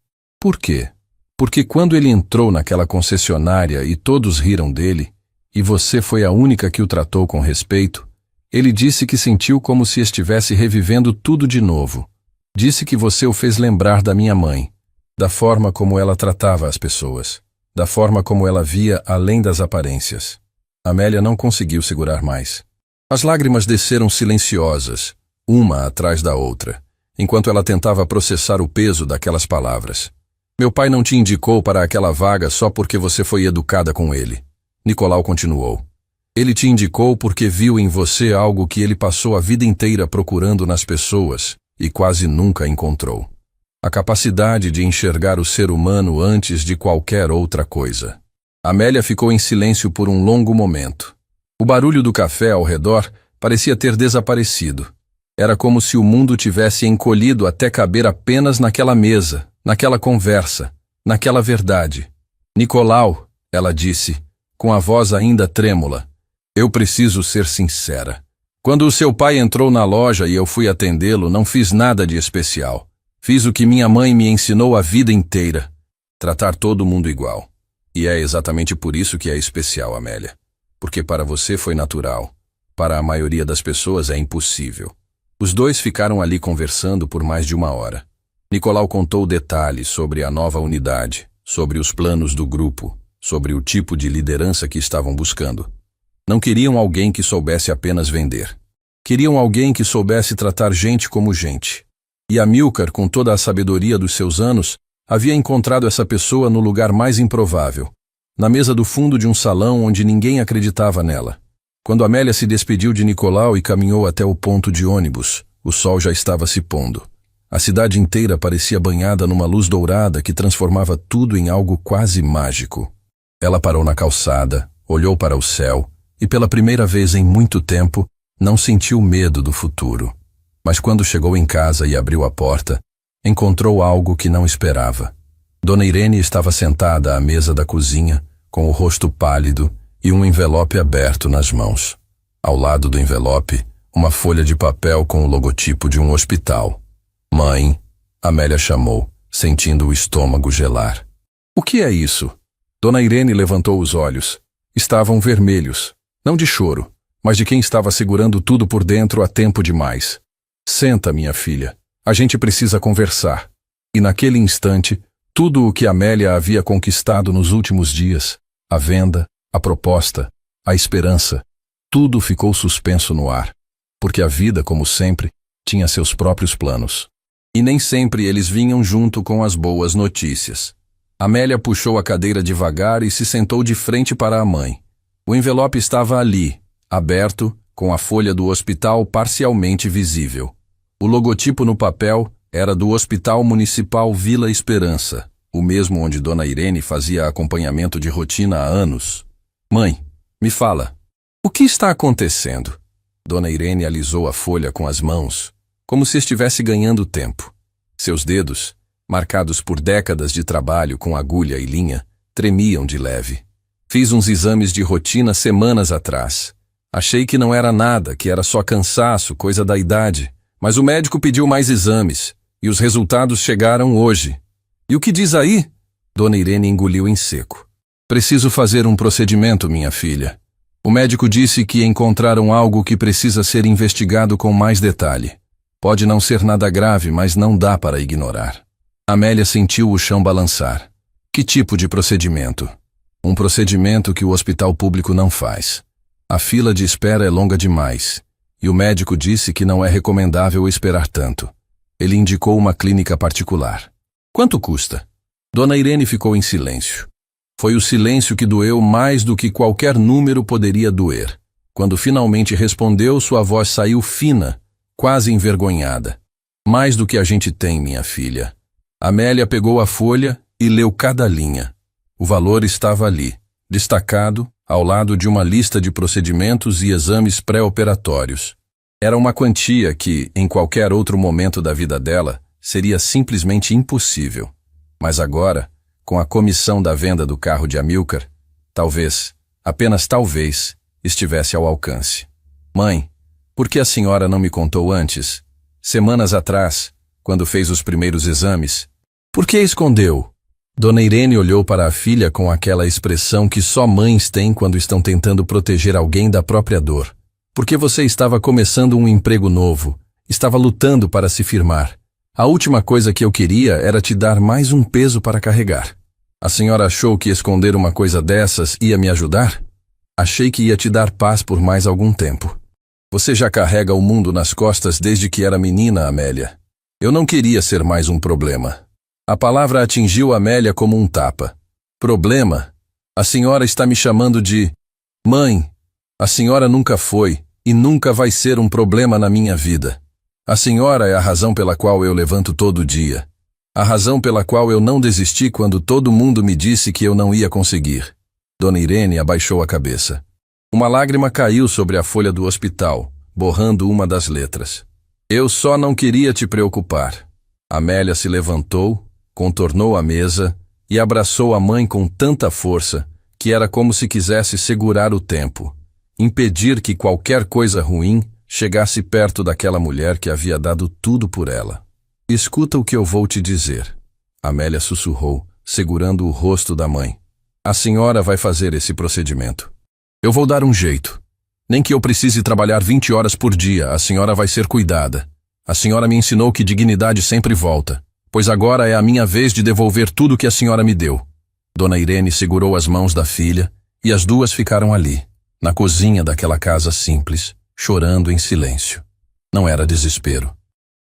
Por quê? Porque quando ele entrou naquela concessionária e todos riram dele, e você foi a única que o tratou com respeito, ele disse que sentiu como se estivesse revivendo tudo de novo. Disse que você o fez lembrar da minha mãe, da forma como ela tratava as pessoas, da forma como ela via além das aparências. Amélia não conseguiu segurar mais. As lágrimas desceram silenciosas, uma atrás da outra, enquanto ela tentava processar o peso daquelas palavras. Meu pai não te indicou para aquela vaga só porque você foi educada com ele. Nicolau continuou. Ele te indicou porque viu em você algo que ele passou a vida inteira procurando nas pessoas e quase nunca encontrou. A capacidade de enxergar o ser humano antes de qualquer outra coisa. Amélia ficou em silêncio por um longo momento. O barulho do café ao redor parecia ter desaparecido. Era como se o mundo tivesse encolhido até caber apenas naquela mesa, naquela conversa, naquela verdade. Nicolau, ela disse, com a voz ainda trêmula, eu preciso ser sincera. Quando o seu pai entrou na loja e eu fui atendê-lo, não fiz nada de especial. Fiz o que minha mãe me ensinou a vida inteira. Tratar todo mundo igual. E é exatamente por isso que é especial, Amélia. Porque para você foi natural. Para a maioria das pessoas é impossível. Os dois ficaram ali conversando por mais de uma hora. Nicolau contou detalhes sobre a nova unidade, sobre os planos do grupo, sobre o tipo de liderança que estavam buscando. Não queriam alguém que soubesse apenas vender. Queriam alguém que soubesse tratar gente como gente. E Amilcar, com toda a sabedoria dos seus anos, havia encontrado essa pessoa no lugar mais improvável, na mesa do fundo de um salão onde ninguém acreditava nela. Quando Amélia se despediu de Nicolau e caminhou até o ponto de ônibus, o sol já estava se pondo. A cidade inteira parecia banhada numa luz dourada que transformava tudo em algo quase mágico. Ela parou na calçada, olhou para o céu, e pela primeira vez em muito tempo, não sentiu medo do futuro. Mas quando chegou em casa e abriu a porta, encontrou algo que não esperava. Dona Irene estava sentada à mesa da cozinha, com o rosto pálido e um envelope aberto nas mãos. Ao lado do envelope, uma folha de papel com o logotipo de um hospital. Mãe, Amélia chamou, sentindo o estômago gelar. O que é isso? Dona Irene levantou os olhos. Estavam vermelhos. Não de choro, mas de quem estava segurando tudo por dentro há tempo demais. Senta, minha filha. A gente precisa conversar. E naquele instante, tudo o que Amélia havia conquistado nos últimos dias, a venda, a proposta, a esperança, tudo ficou suspenso no ar. Porque a vida, como sempre, tinha seus próprios planos. E nem sempre eles vinham junto com as boas notícias. Amélia puxou a cadeira devagar e se sentou de frente para a mãe. O envelope estava ali, aberto, com a folha do hospital parcialmente visível. O logotipo no papel era do Hospital Municipal Vila Esperança, o mesmo onde Dona Irene fazia acompanhamento de rotina há anos. Mãe, me fala, o que está acontecendo? Dona Irene alisou a folha com as mãos, como se estivesse ganhando tempo. Seus dedos, marcados por décadas de trabalho com agulha e linha, tremiam de leve. Fiz uns exames de rotina semanas atrás. Achei que não era nada, que era só cansaço, coisa da idade. Mas o médico pediu mais exames, e os resultados chegaram hoje. E o que diz aí? Dona Irene engoliu em seco. Preciso fazer um procedimento, minha filha. O médico disse que encontraram algo que precisa ser investigado com mais detalhe. Pode não ser nada grave, mas não dá para ignorar. Amélia sentiu o chão balançar. Que tipo de procedimento? Um procedimento que o hospital público não faz. A fila de espera é longa demais, e o médico disse que não é recomendável esperar tanto. Ele indicou uma clínica particular. Quanto custa? Dona Irene ficou em silêncio. Foi o silêncio que doeu mais do que qualquer número poderia doer. Quando finalmente respondeu, sua voz saiu fina, quase envergonhada. Mais do que a gente tem, minha filha. Amélia pegou a folha e leu cada linha. O valor estava ali, destacado, ao lado de uma lista de procedimentos e exames pré-operatórios. Era uma quantia que, em qualquer outro momento da vida dela, seria simplesmente impossível. Mas agora, com a comissão da venda do carro de Amílcar, talvez, apenas talvez, estivesse ao alcance. Mãe, por que a senhora não me contou antes? Semanas atrás, quando fez os primeiros exames. Por que escondeu? Dona Irene olhou para a filha com aquela expressão que só mães têm quando estão tentando proteger alguém da própria dor. Porque você estava começando um emprego novo, estava lutando para se firmar. A última coisa que eu queria era te dar mais um peso para carregar. A senhora achou que esconder uma coisa dessas ia me ajudar? Achei que ia te dar paz por mais algum tempo. Você já carrega o mundo nas costas desde que era menina, Amélia. Eu não queria ser mais um problema. A palavra atingiu Amélia como um tapa. Problema? A senhora está me chamando de... Mãe, a senhora nunca foi e nunca vai ser um problema na minha vida. A senhora é a razão pela qual eu levanto todo dia. A razão pela qual eu não desisti quando todo mundo me disse que eu não ia conseguir. Dona Irene abaixou a cabeça. Uma lágrima caiu sobre a folha do hospital, borrando uma das letras. Eu só não queria te preocupar. Amélia se levantou, contornou a mesa e abraçou a mãe com tanta força que era como se quisesse segurar o tempo, impedir que qualquer coisa ruim chegasse perto daquela mulher que havia dado tudo por ela. Escuta o que eu vou te dizer. Amélia sussurrou, segurando o rosto da mãe. A senhora vai fazer esse procedimento. Eu vou dar um jeito. Nem que eu precise trabalhar 20 horas por dia, a senhora vai ser cuidada. A senhora me ensinou que dignidade sempre volta, pois agora é a minha vez de devolver tudo que a senhora me deu. Dona Irene segurou as mãos da filha e as duas ficaram ali, na cozinha daquela casa simples, chorando em silêncio. Não era desespero.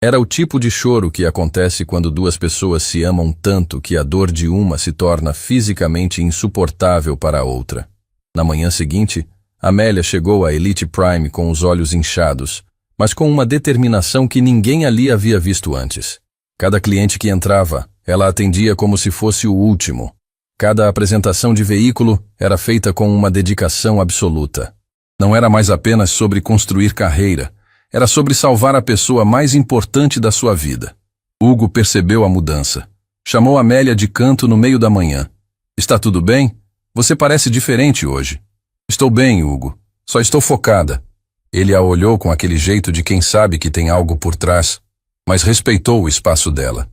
Era o tipo de choro que acontece quando duas pessoas se amam tanto que a dor de uma se torna fisicamente insuportável para a outra. Na manhã seguinte, Amélia chegou à Elite Prime com os olhos inchados, mas com uma determinação que ninguém ali havia visto antes. Cada cliente que entrava, ela atendia como se fosse o último. Cada apresentação de veículo era feita com uma dedicação absoluta. Não era mais apenas sobre construir carreira, era sobre salvar a pessoa mais importante da sua vida. Hugo percebeu a mudança. Chamou Amélia de canto no meio da manhã. Está tudo bem? Você parece diferente hoje. Estou bem, Hugo. Só estou focada. Ele a olhou com aquele jeito de quem sabe que tem algo por trás, mas respeitou o espaço dela.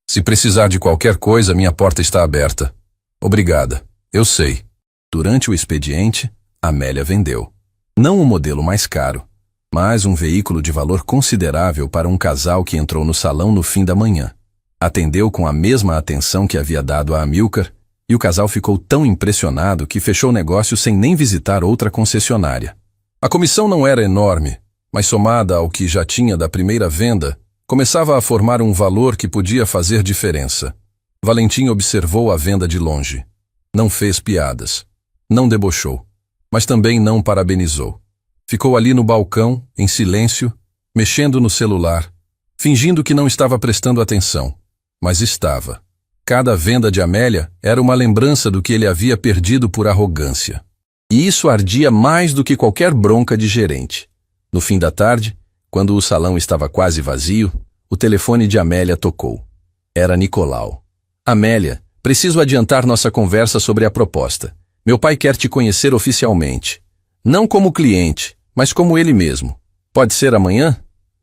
Se precisar de qualquer coisa, minha porta está aberta. Obrigada. Eu sei. Durante o expediente, Amélia vendeu. Não o modelo mais caro, mas um veículo de valor considerável para um casal que entrou no salão no fim da manhã. Atendeu com a mesma atenção que havia dado a Amílcar, e o casal ficou tão impressionado que fechou o negócio sem nem visitar outra concessionária. A comissão não era enorme, mas somada ao que já tinha da primeira venda, começava a formar um valor que podia fazer diferença. Valentim observou a venda de longe. Não fez piadas. Não debochou. Mas também não parabenizou. Ficou ali no balcão, em silêncio, mexendo no celular, fingindo que não estava prestando atenção. Mas estava. Cada venda de Amélia era uma lembrança do que ele havia perdido por arrogância. E isso ardia mais do que qualquer bronca de gerente. No fim da tarde, quando o salão estava quase vazio, o telefone de Amélia tocou. Era Nicolau. Amélia, preciso adiantar nossa conversa sobre a proposta. Meu pai quer te conhecer oficialmente. Não como cliente, mas como ele mesmo. Pode ser amanhã?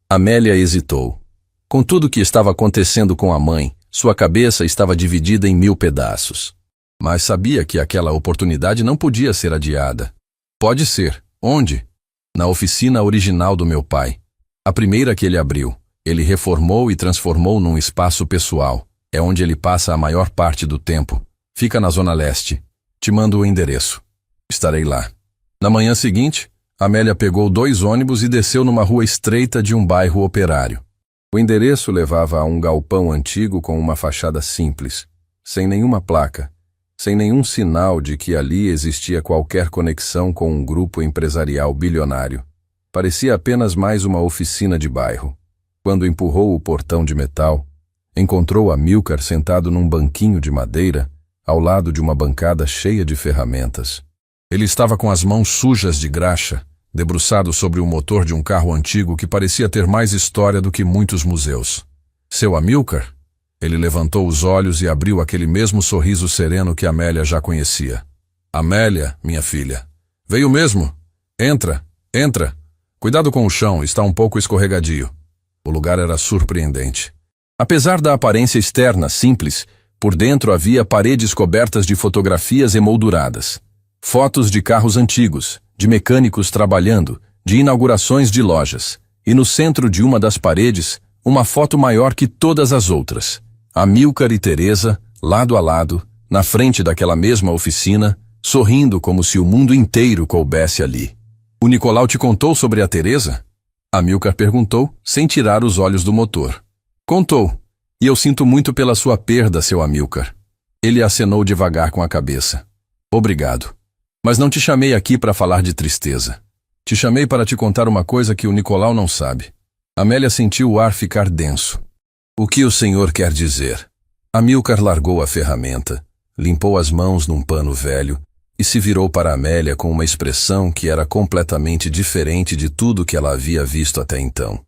Amélia hesitou. Com tudo o que estava acontecendo com a mãe, sua cabeça estava dividida em 1000 pedaços. Mas sabia que aquela oportunidade não podia ser adiada. Pode ser. Onde? Na oficina original do meu pai. A primeira que ele abriu. Ele reformou e transformou num espaço pessoal. É onde ele passa a maior parte do tempo. Fica na Zona Leste. Te mando o endereço. Estarei lá. Na manhã seguinte, Amélia pegou 2 ônibus e desceu numa rua estreita de um bairro operário. O endereço levava a um galpão antigo com uma fachada simples, sem nenhuma placa, sem nenhum sinal de que ali existia qualquer conexão com um grupo empresarial bilionário. Parecia apenas mais uma oficina de bairro. Quando empurrou o portão de metal, encontrou Amilcar sentado num banquinho de madeira, ao lado de uma bancada cheia de ferramentas. Ele estava com as mãos sujas de graxa, debruçado sobre o motor de um carro antigo que parecia ter mais história do que muitos museus. Seu Amilcar? Ele levantou os olhos e abriu aquele mesmo sorriso sereno que Amélia já conhecia. Amélia, minha filha. Veio mesmo? Entra, entra. Cuidado com o chão, está um pouco escorregadio. O lugar era surpreendente. Apesar da aparência externa simples, por dentro havia paredes cobertas de fotografias emolduradas. Fotos de carros antigos, de mecânicos trabalhando, de inaugurações de lojas. E no centro de uma das paredes, uma foto maior que todas as outras. Amilcar e Teresa, lado a lado, na frente daquela mesma oficina, sorrindo como se o mundo inteiro coubesse ali. O Nicolau te contou sobre a Teresa? Amilcar perguntou, sem tirar os olhos do motor. Contou, e eu sinto muito pela sua perda, seu Amilcar. Ele acenou devagar com a cabeça. Obrigado. Mas não te chamei aqui para falar de tristeza. Te chamei para te contar uma coisa que o Nicolau não sabe. Amélia sentiu o ar ficar denso. O que o senhor quer dizer? Amilcar largou a ferramenta, limpou as mãos num pano velho e se virou para Amélia com uma expressão que era completamente diferente de tudo que ela havia visto até então.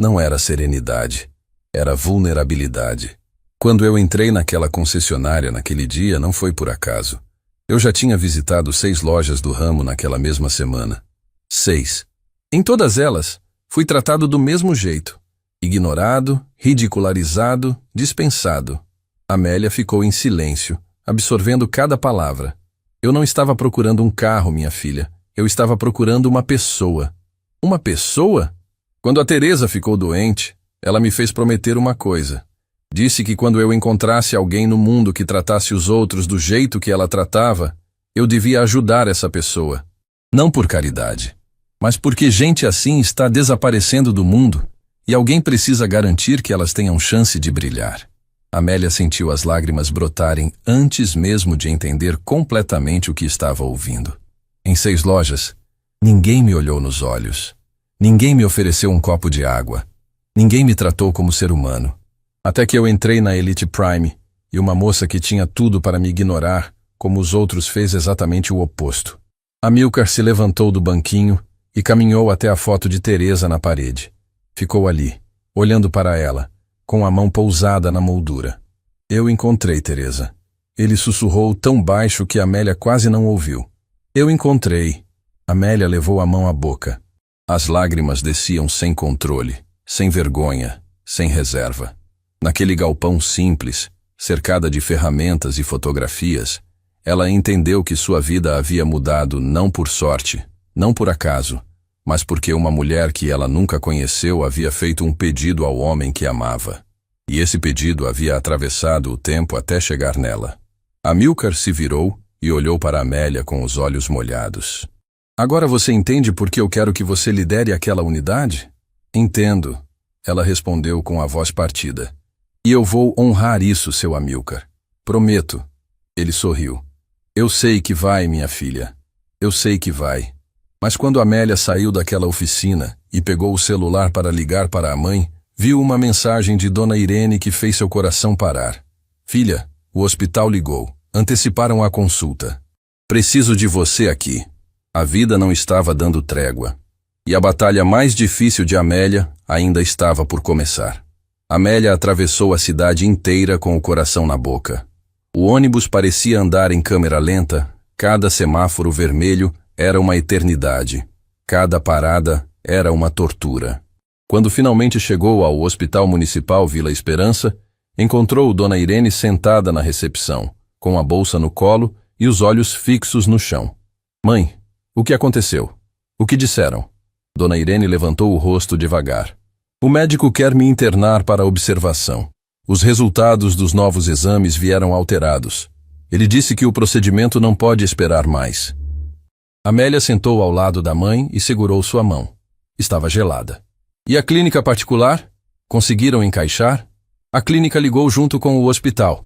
Não era serenidade, era vulnerabilidade. Quando eu entrei naquela concessionária naquele dia, não foi por acaso. Eu já tinha visitado 6 lojas do ramo naquela mesma semana. 6. Em todas elas, fui tratado do mesmo jeito. Ignorado, ridicularizado, dispensado. Amélia ficou em silêncio, absorvendo cada palavra. Eu não estava procurando um carro, minha filha. Eu estava procurando uma pessoa. Uma pessoa? Quando a Teresa ficou doente, ela me fez prometer uma coisa. Disse que quando eu encontrasse alguém no mundo que tratasse os outros do jeito que ela tratava, eu devia ajudar essa pessoa. Não por caridade, mas porque gente assim está desaparecendo do mundo. E alguém precisa garantir que elas tenham chance de brilhar. Amélia sentiu as lágrimas brotarem antes mesmo de entender completamente o que estava ouvindo. Em 6 lojas, ninguém me olhou nos olhos. Ninguém me ofereceu um copo de água. Ninguém me tratou como ser humano. Até que eu entrei na Elite Prime e uma moça que tinha tudo para me ignorar, como os outros, fez exatamente o oposto. Amilcar se levantou do banquinho e caminhou até a foto de Teresa na parede. Ficou ali, olhando para ela, com a mão pousada na moldura. Eu encontrei Teresa. Ele sussurrou tão baixo que Amélia quase não ouviu. Eu encontrei. Amélia levou a mão à boca. As lágrimas desciam sem controle, sem vergonha, sem reserva. Naquele galpão simples, cercada de ferramentas e fotografias, ela entendeu que sua vida havia mudado não por sorte, não por acaso, mas porque uma mulher que ela nunca conheceu havia feito um pedido ao homem que amava. E esse pedido havia atravessado o tempo até chegar nela. Amilcar se virou e olhou para Amélia com os olhos molhados. Agora você entende por que eu quero que você lidere aquela unidade? Entendo, ela respondeu com a voz partida. E eu vou honrar isso, seu Amilcar. Prometo. Ele sorriu. Eu sei que vai, minha filha. Eu sei que vai. Mas quando Amélia saiu daquela oficina e pegou o celular para ligar para a mãe, viu uma mensagem de Dona Irene que fez seu coração parar. Filha, o hospital ligou. Anteciparam a consulta. Preciso de você aqui. A vida não estava dando trégua. E a batalha mais difícil de Amélia ainda estava por começar. Amélia atravessou a cidade inteira com o coração na boca. O ônibus parecia andar em câmera lenta, cada semáforo vermelho era uma eternidade. Cada parada era uma tortura. Quando finalmente chegou ao Hospital Municipal Vila Esperança, encontrou Dona Irene sentada na recepção, com a bolsa no colo e os olhos fixos no chão. Mãe, o que aconteceu? O que disseram? Dona Irene levantou o rosto devagar. O médico quer me internar para observação. Os resultados dos novos exames vieram alterados. Ele disse que o procedimento não pode esperar mais. Amélia sentou ao lado da mãe e segurou sua mão. Estava gelada. E a clínica particular? Conseguiram encaixar? A clínica ligou junto com o hospital.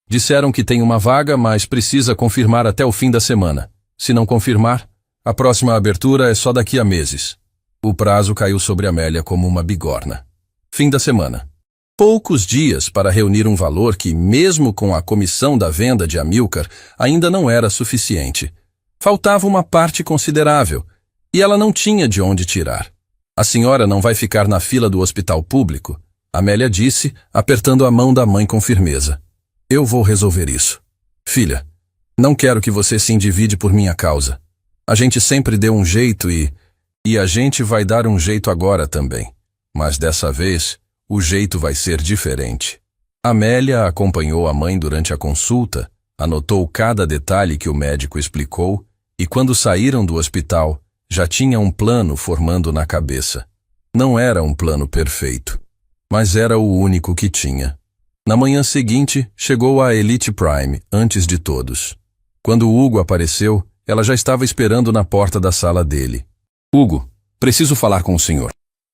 Disseram que tem uma vaga, mas precisa confirmar até o fim da semana. Se não confirmar, a próxima abertura é só daqui a meses. O prazo caiu sobre Amélia como uma bigorna. Fim da semana. Poucos dias para reunir um valor que, mesmo com a comissão da venda de Amilcar, ainda não era suficiente. Faltava uma parte considerável, e ela não tinha de onde tirar. A senhora não vai ficar na fila do hospital público? Amélia disse, apertando a mão da mãe com firmeza. Eu vou resolver isso. Filha, não quero que você se endivide por minha causa. A gente sempre deu um jeito e a gente vai dar um jeito agora também. Mas dessa vez, o jeito vai ser diferente. Amélia acompanhou a mãe durante a consulta, anotou cada detalhe que o médico explicou e quando saíram do hospital, já tinha um plano formando na cabeça. Não era um plano perfeito, mas era o único que tinha. Na manhã seguinte, chegou a Elite Prime, antes de todos. Quando Hugo apareceu, ela já estava esperando na porta da sala dele. Hugo, preciso falar com o senhor.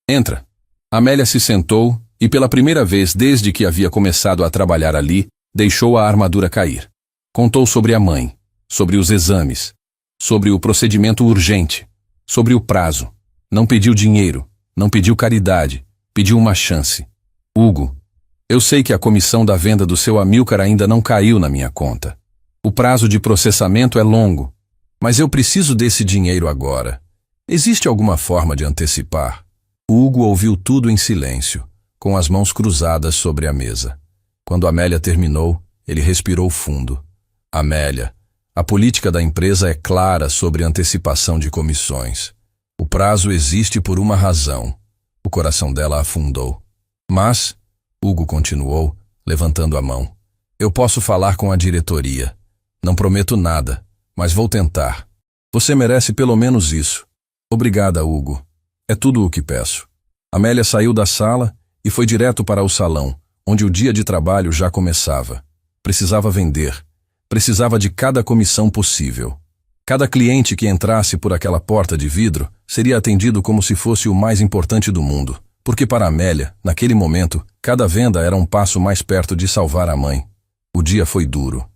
Entra. Amélia se sentou e pela primeira vez desde que havia começado a trabalhar ali, deixou a armadura cair. Contou sobre a mãe, sobre os exames, sobre o procedimento urgente, sobre o prazo. Não pediu dinheiro, não pediu caridade, pediu uma chance. Hugo, eu sei que a comissão da venda do seu Amilcar ainda não caiu na minha conta. O prazo de processamento é longo, mas eu preciso desse dinheiro agora. Existe alguma forma de antecipar? Hugo ouviu tudo em silêncio, com as mãos cruzadas sobre a mesa. Quando Amélia terminou, ele respirou fundo. Amélia, a política da empresa é clara sobre antecipação de comissões. O prazo existe por uma razão. O coração dela afundou. Mas, Hugo continuou, levantando a mão, eu posso falar com a diretoria. Não prometo nada, mas vou tentar. Você merece pelo menos isso. Obrigada, Hugo. É tudo o que peço. Amélia saiu da sala e foi direto para o salão, onde o dia de trabalho já começava. Precisava vender. Precisava de cada comissão possível. Cada cliente que entrasse por aquela porta de vidro seria atendido como se fosse o mais importante do mundo, porque para Amélia, naquele momento, cada venda era um passo mais perto de salvar a mãe. O dia foi duro.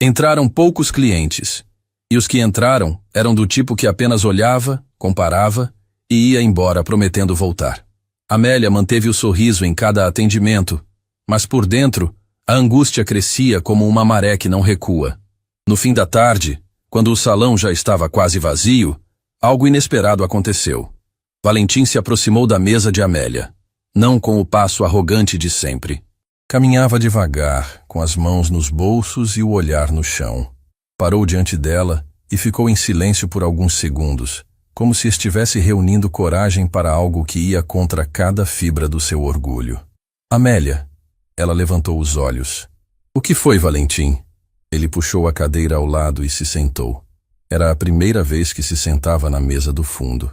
Entraram poucos clientes, e os que entraram eram do tipo que apenas olhava, comparava e ia embora prometendo voltar. Amélia manteve o sorriso em cada atendimento, mas por dentro, a angústia crescia como uma maré que não recua. No fim da tarde, quando o salão já estava quase vazio, algo inesperado aconteceu. Valentim se aproximou da mesa de Amélia, não com o passo arrogante de sempre. Caminhava devagar, com as mãos nos bolsos e o olhar no chão. Parou diante dela e ficou em silêncio por alguns segundos, como se estivesse reunindo coragem para algo que ia contra cada fibra do seu orgulho. Amélia. Ela levantou os olhos. O que foi, Valentim? Ele puxou a cadeira ao lado e se sentou. Era a primeira vez que se sentava na mesa do fundo.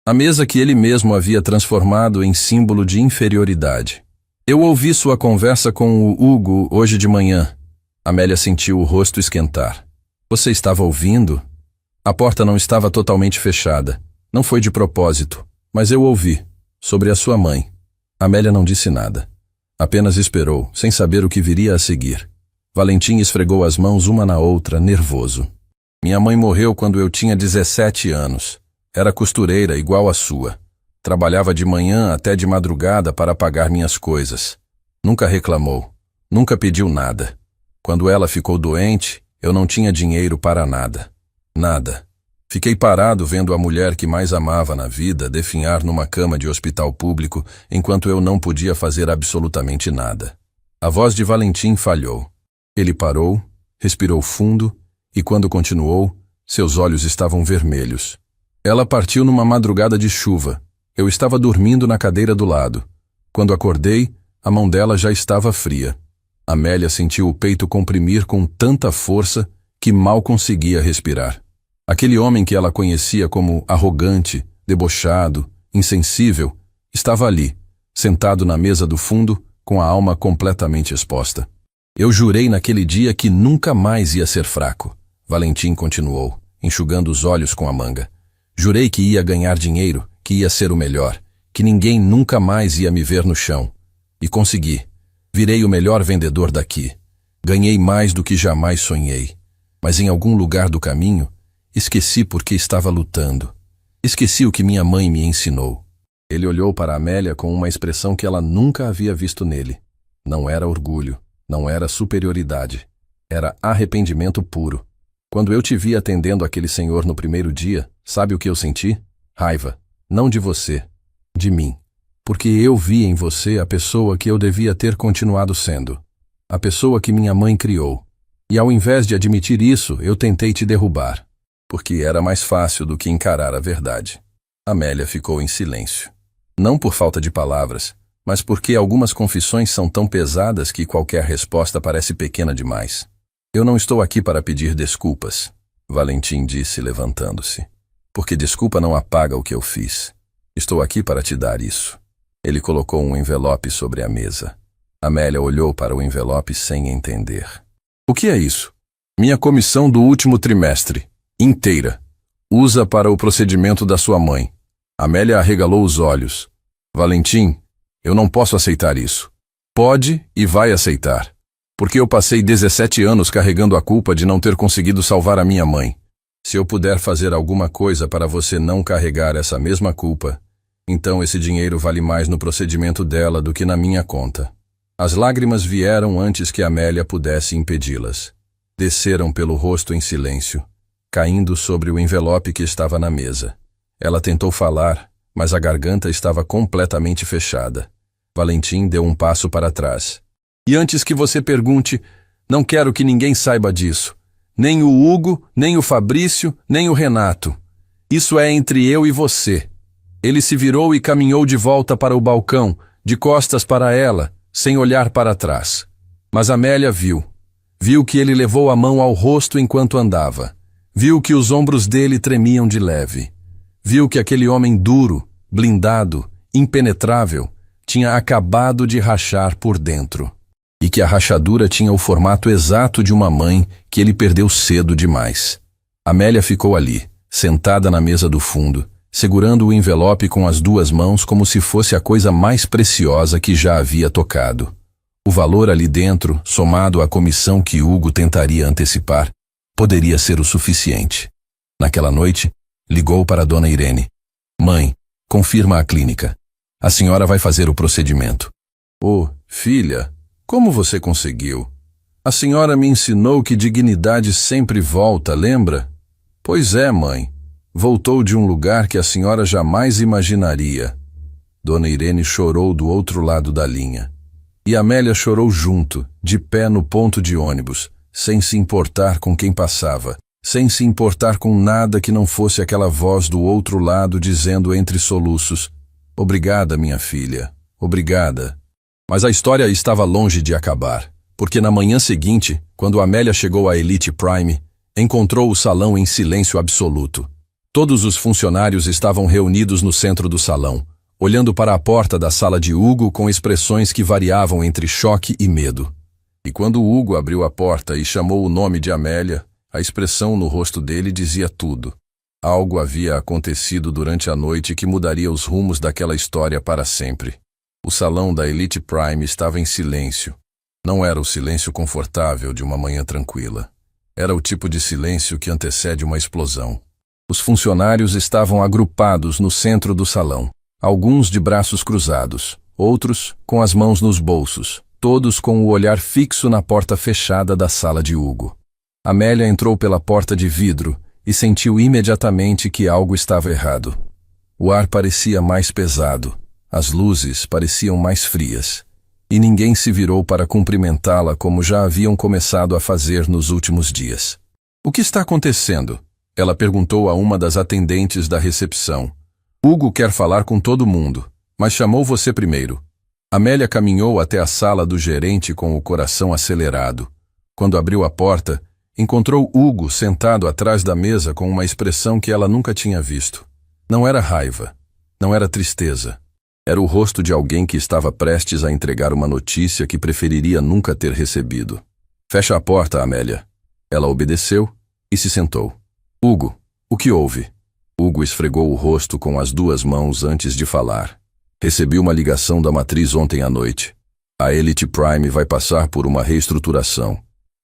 A mesa que ele mesmo havia transformado em símbolo de inferioridade. Eu ouvi sua conversa com o Hugo hoje de manhã. Amélia sentiu o rosto esquentar. Você estava ouvindo? A porta não estava totalmente fechada. Não foi de propósito, mas eu ouvi. Sobre a sua mãe. Amélia não disse nada. Apenas esperou, sem saber o que viria a seguir. Valentim esfregou as mãos uma na outra, nervoso. Minha mãe morreu quando eu tinha 17 anos. Era costureira igual a sua. Trabalhava de manhã até de madrugada para pagar minhas coisas. Nunca reclamou. Nunca pediu nada. Quando ela ficou doente, eu não tinha dinheiro para nada. Nada. Fiquei parado vendo a mulher que mais amava na vida definhar numa cama de hospital público enquanto eu não podia fazer absolutamente nada. A voz de Valentim falhou. Ele parou, respirou fundo e quando continuou, seus olhos estavam vermelhos. Ela partiu numa madrugada de chuva. Eu estava dormindo na cadeira do lado. Quando acordei, a mão dela já estava fria. Amélia sentiu o peito comprimir com tanta força que mal conseguia respirar. Aquele homem que ela conhecia como arrogante, debochado, insensível, estava ali, sentado na mesa do fundo, com a alma completamente exposta. Eu jurei naquele dia que nunca mais ia ser fraco. Valentim continuou, enxugando os olhos com a manga. Jurei que ia ganhar dinheiro, que ia ser o melhor, que ninguém nunca mais ia me ver no chão. E consegui. Virei o melhor vendedor daqui. Ganhei mais do que jamais sonhei. Mas em algum lugar do caminho, esqueci por que estava lutando. Esqueci o que minha mãe me ensinou. Ele olhou para Amélia com uma expressão que ela nunca havia visto nele. Não era orgulho, não era superioridade. Era arrependimento puro. Quando eu te vi atendendo aquele senhor no primeiro dia, sabe o que eu senti? Raiva. Não de você, de mim. Porque eu vi em você a pessoa que eu devia ter continuado sendo. A pessoa que minha mãe criou. E ao invés de admitir isso, eu tentei te derrubar. Porque era mais fácil do que encarar a verdade. Amélia ficou em silêncio. Não por falta de palavras, mas porque algumas confissões são tão pesadas que qualquer resposta parece pequena demais. Eu não estou aqui para pedir desculpas, Valentim disse levantando-se. Porque desculpa não apaga o que eu fiz. Estou aqui para te dar isso. Ele colocou um envelope sobre a mesa. Amélia olhou para o envelope sem entender. O que é isso? Minha comissão do último trimestre, inteira. Usa para o procedimento da sua mãe. Amélia arregalou os olhos. Valentim, eu não posso aceitar isso. Pode e vai aceitar. Porque eu passei 17 anos carregando a culpa de não ter conseguido salvar a minha mãe. Se eu puder fazer alguma coisa para você não carregar essa mesma culpa, então esse dinheiro vale mais no procedimento dela do que na minha conta. As lágrimas vieram antes que Amélia pudesse impedi-las. Desceram pelo rosto em silêncio, caindo sobre o envelope que estava na mesa. Ela tentou falar, mas a garganta estava completamente fechada. Valentim deu um passo para trás. E antes que você pergunte, não quero que ninguém saiba disso. Nem o Hugo, nem o Fabrício, nem o Renato. Isso é entre eu e você. Ele se virou e caminhou de volta para o balcão, de costas para ela, sem olhar para trás. Mas Amélia viu. Viu que ele levou a mão ao rosto enquanto andava. Viu que os ombros dele tremiam de leve. Viu que aquele homem duro, blindado, impenetrável, tinha acabado de rachar por dentro. E que a rachadura tinha o formato exato de uma mãe que ele perdeu cedo demais. Amélia ficou ali, sentada na mesa do fundo, segurando o envelope com as duas mãos como se fosse a coisa mais preciosa que já havia tocado. O valor ali dentro, somado à comissão que Hugo tentaria antecipar, poderia ser o suficiente. Naquela noite, ligou para Dona Irene. Mãe, confirma a clínica. A senhora vai fazer o procedimento. Oh, filha, como você conseguiu? A senhora me ensinou que dignidade sempre volta, lembra? Pois é, mãe. Voltou de um lugar que a senhora jamais imaginaria. Dona Irene chorou do outro lado da linha. E Amélia chorou junto, de pé no ponto de ônibus, sem se importar com quem passava, sem se importar com nada que não fosse aquela voz do outro lado dizendo entre soluços: obrigada, minha filha, obrigada. Mas a história estava longe de acabar, porque na manhã seguinte, quando Amélia chegou à Elite Prime, encontrou o salão em silêncio absoluto. Todos os funcionários estavam reunidos no centro do salão, olhando para a porta da sala de Hugo com expressões que variavam entre choque e medo. E quando Hugo abriu a porta e chamou o nome de Amélia, a expressão no rosto dele dizia tudo. Algo havia acontecido durante a noite que mudaria os rumos daquela história para sempre. O salão da Elite Prime estava em silêncio. Não era o silêncio confortável de uma manhã tranquila. Era o tipo de silêncio que antecede uma explosão. Os funcionários estavam agrupados no centro do salão, alguns de braços cruzados, outros com as mãos nos bolsos, todos com o olhar fixo na porta fechada da sala de Hugo. Amélia entrou pela porta de vidro e sentiu imediatamente que algo estava errado. O ar parecia mais pesado, as luzes pareciam mais frias, e ninguém se virou para cumprimentá-la como já haviam começado a fazer nos últimos dias. O que está acontecendo? Ela perguntou a uma das atendentes da recepção. Hugo quer falar com todo mundo, mas chamou você primeiro. Amélia caminhou até a sala do gerente com o coração acelerado. Quando abriu a porta, encontrou Hugo sentado atrás da mesa com uma expressão que ela nunca tinha visto. Não era raiva, não era tristeza. Era o rosto de alguém que estava prestes a entregar uma notícia que preferiria nunca ter recebido. Fecha a porta, Amélia. Ela obedeceu e se sentou. Hugo, o que houve? Hugo esfregou o rosto com as duas mãos antes de falar. Recebi uma ligação da matriz ontem à noite. A Elite Prime vai passar por uma reestruturação.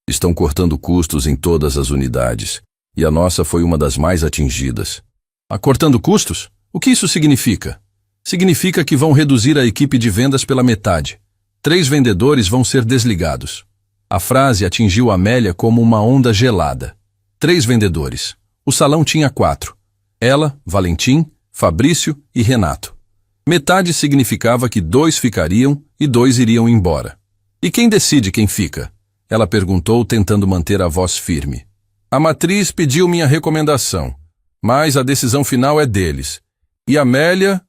Estão cortando custos em todas as unidades, e a nossa foi uma das mais atingidas. Cortando custos? O que isso significa? Significa que vão reduzir a equipe de vendas pela metade. 3 vendedores vão ser desligados. A frase atingiu Amélia como uma onda gelada. 3 vendedores. O salão tinha 4. Ela, Valentim, Fabrício e Renato. Metade significava que 2 ficariam e 2 iriam embora. E quem decide quem fica? Ela perguntou, tentando manter a voz firme. A matriz pediu minha recomendação, mas a decisão final é deles. E Amélia...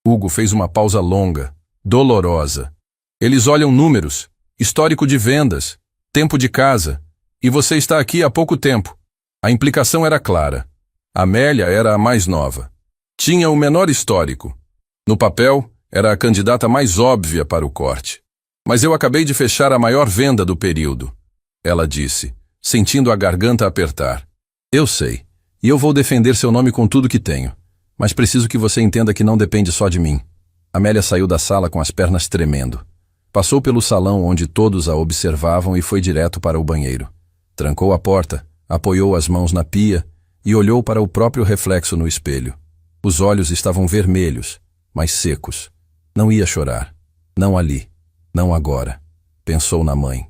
Hugo fez uma pausa longa, dolorosa. Eles olham números, histórico de vendas, tempo de casa, e você está aqui há pouco tempo. A implicação era clara. Amélia era a mais nova. Tinha o menor histórico. No papel, era a candidata mais óbvia para o corte. Mas eu acabei de fechar a maior venda do período, ela disse, sentindo a garganta apertar. Eu sei, e eu vou defender seu nome com tudo que tenho. Mas preciso que você entenda que não depende só de mim. Amélia saiu da sala com as pernas tremendo. Passou pelo salão onde todos a observavam e foi direto para o banheiro. Trancou a porta, apoiou as mãos na pia e olhou para o próprio reflexo no espelho. Os olhos estavam vermelhos, mas secos. Não ia chorar. Não ali. Não agora. Pensou na mãe.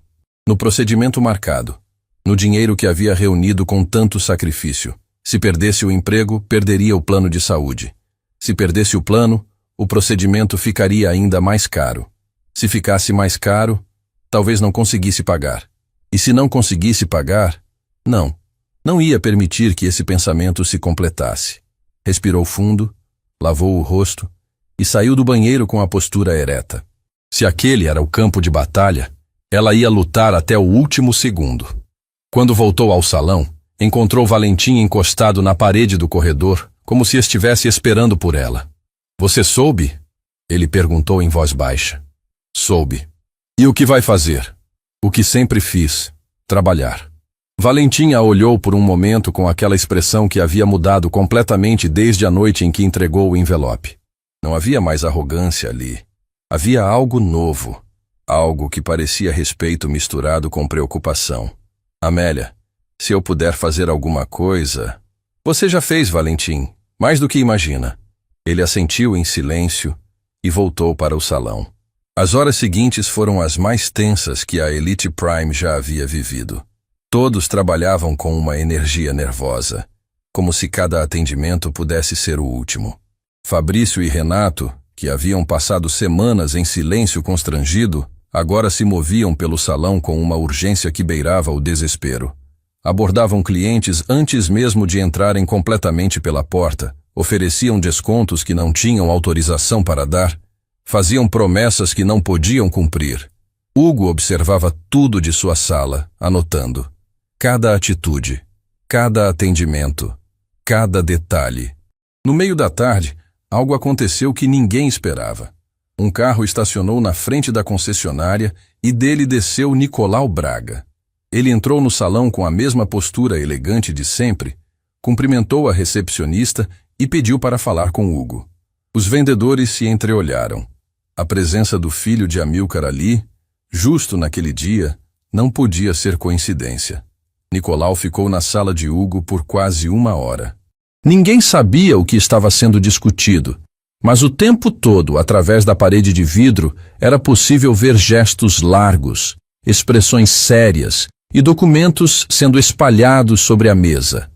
No procedimento marcado. No dinheiro que havia reunido com tanto sacrifício. Se perdesse o emprego, perderia o plano de saúde. Se perdesse o plano, o procedimento ficaria ainda mais caro. Se ficasse mais caro, talvez não conseguisse pagar. E se não conseguisse pagar, não ia permitir que esse pensamento se completasse. Respirou fundo, lavou o rosto e saiu do banheiro com a postura ereta. Se aquele era o campo de batalha, ela ia lutar até o último segundo. Quando voltou ao salão, encontrou Valentim encostado na parede do corredor, como se estivesse esperando por ela. Você soube? Ele perguntou em voz baixa. Soube. E o que vai fazer? O que sempre fiz, trabalhar. Valentim a olhou por um momento com aquela expressão que havia mudado completamente desde a noite em que entregou o envelope. Não havia mais arrogância ali. Havia algo novo, algo que parecia respeito misturado com preocupação. Amélia, se eu puder fazer alguma coisa... Você já fez, Valentim, mais do que imagina. Ele assentiu em silêncio e voltou para o salão. As horas seguintes foram as mais tensas que a Elite Prime já havia vivido. Todos trabalhavam com uma energia nervosa, como se cada atendimento pudesse ser o último. Fabrício e Renato, que haviam passado semanas em silêncio constrangido, agora se moviam pelo salão com uma urgência que beirava o desespero. Abordavam clientes antes mesmo de entrarem completamente pela porta, ofereciam descontos que não tinham autorização para dar, faziam promessas que não podiam cumprir. Hugo observava tudo de sua sala, anotando. Cada atitude, cada atendimento, cada detalhe. No meio da tarde, algo aconteceu que ninguém esperava. Um carro estacionou na frente da concessionária e dele desceu Nicolau Braga. Ele entrou no salão com a mesma postura elegante de sempre, cumprimentou a recepcionista e pediu para falar com Hugo. Os vendedores se entreolharam. A presença do filho de Amílcar ali, justo naquele dia, não podia ser coincidência. Nicolau ficou na sala de Hugo por quase 1 hora. Ninguém sabia o que estava sendo discutido, mas o tempo todo, através da parede de vidro, era possível ver gestos largos, expressões sérias e documentos sendo espalhados sobre a mesa.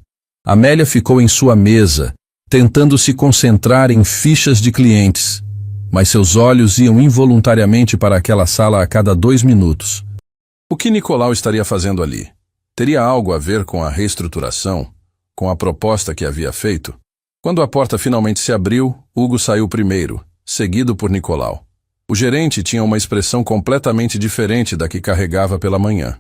Amélia ficou em sua mesa, tentando se concentrar em fichas de clientes, mas seus olhos iam involuntariamente para aquela sala a cada 2 minutos. O que Nicolau estaria fazendo ali? Teria algo a ver com a reestruturação, com a proposta que havia feito? Quando a porta finalmente se abriu, Hugo saiu primeiro, seguido por Nicolau. O gerente tinha uma expressão completamente diferente da que carregava pela manhã.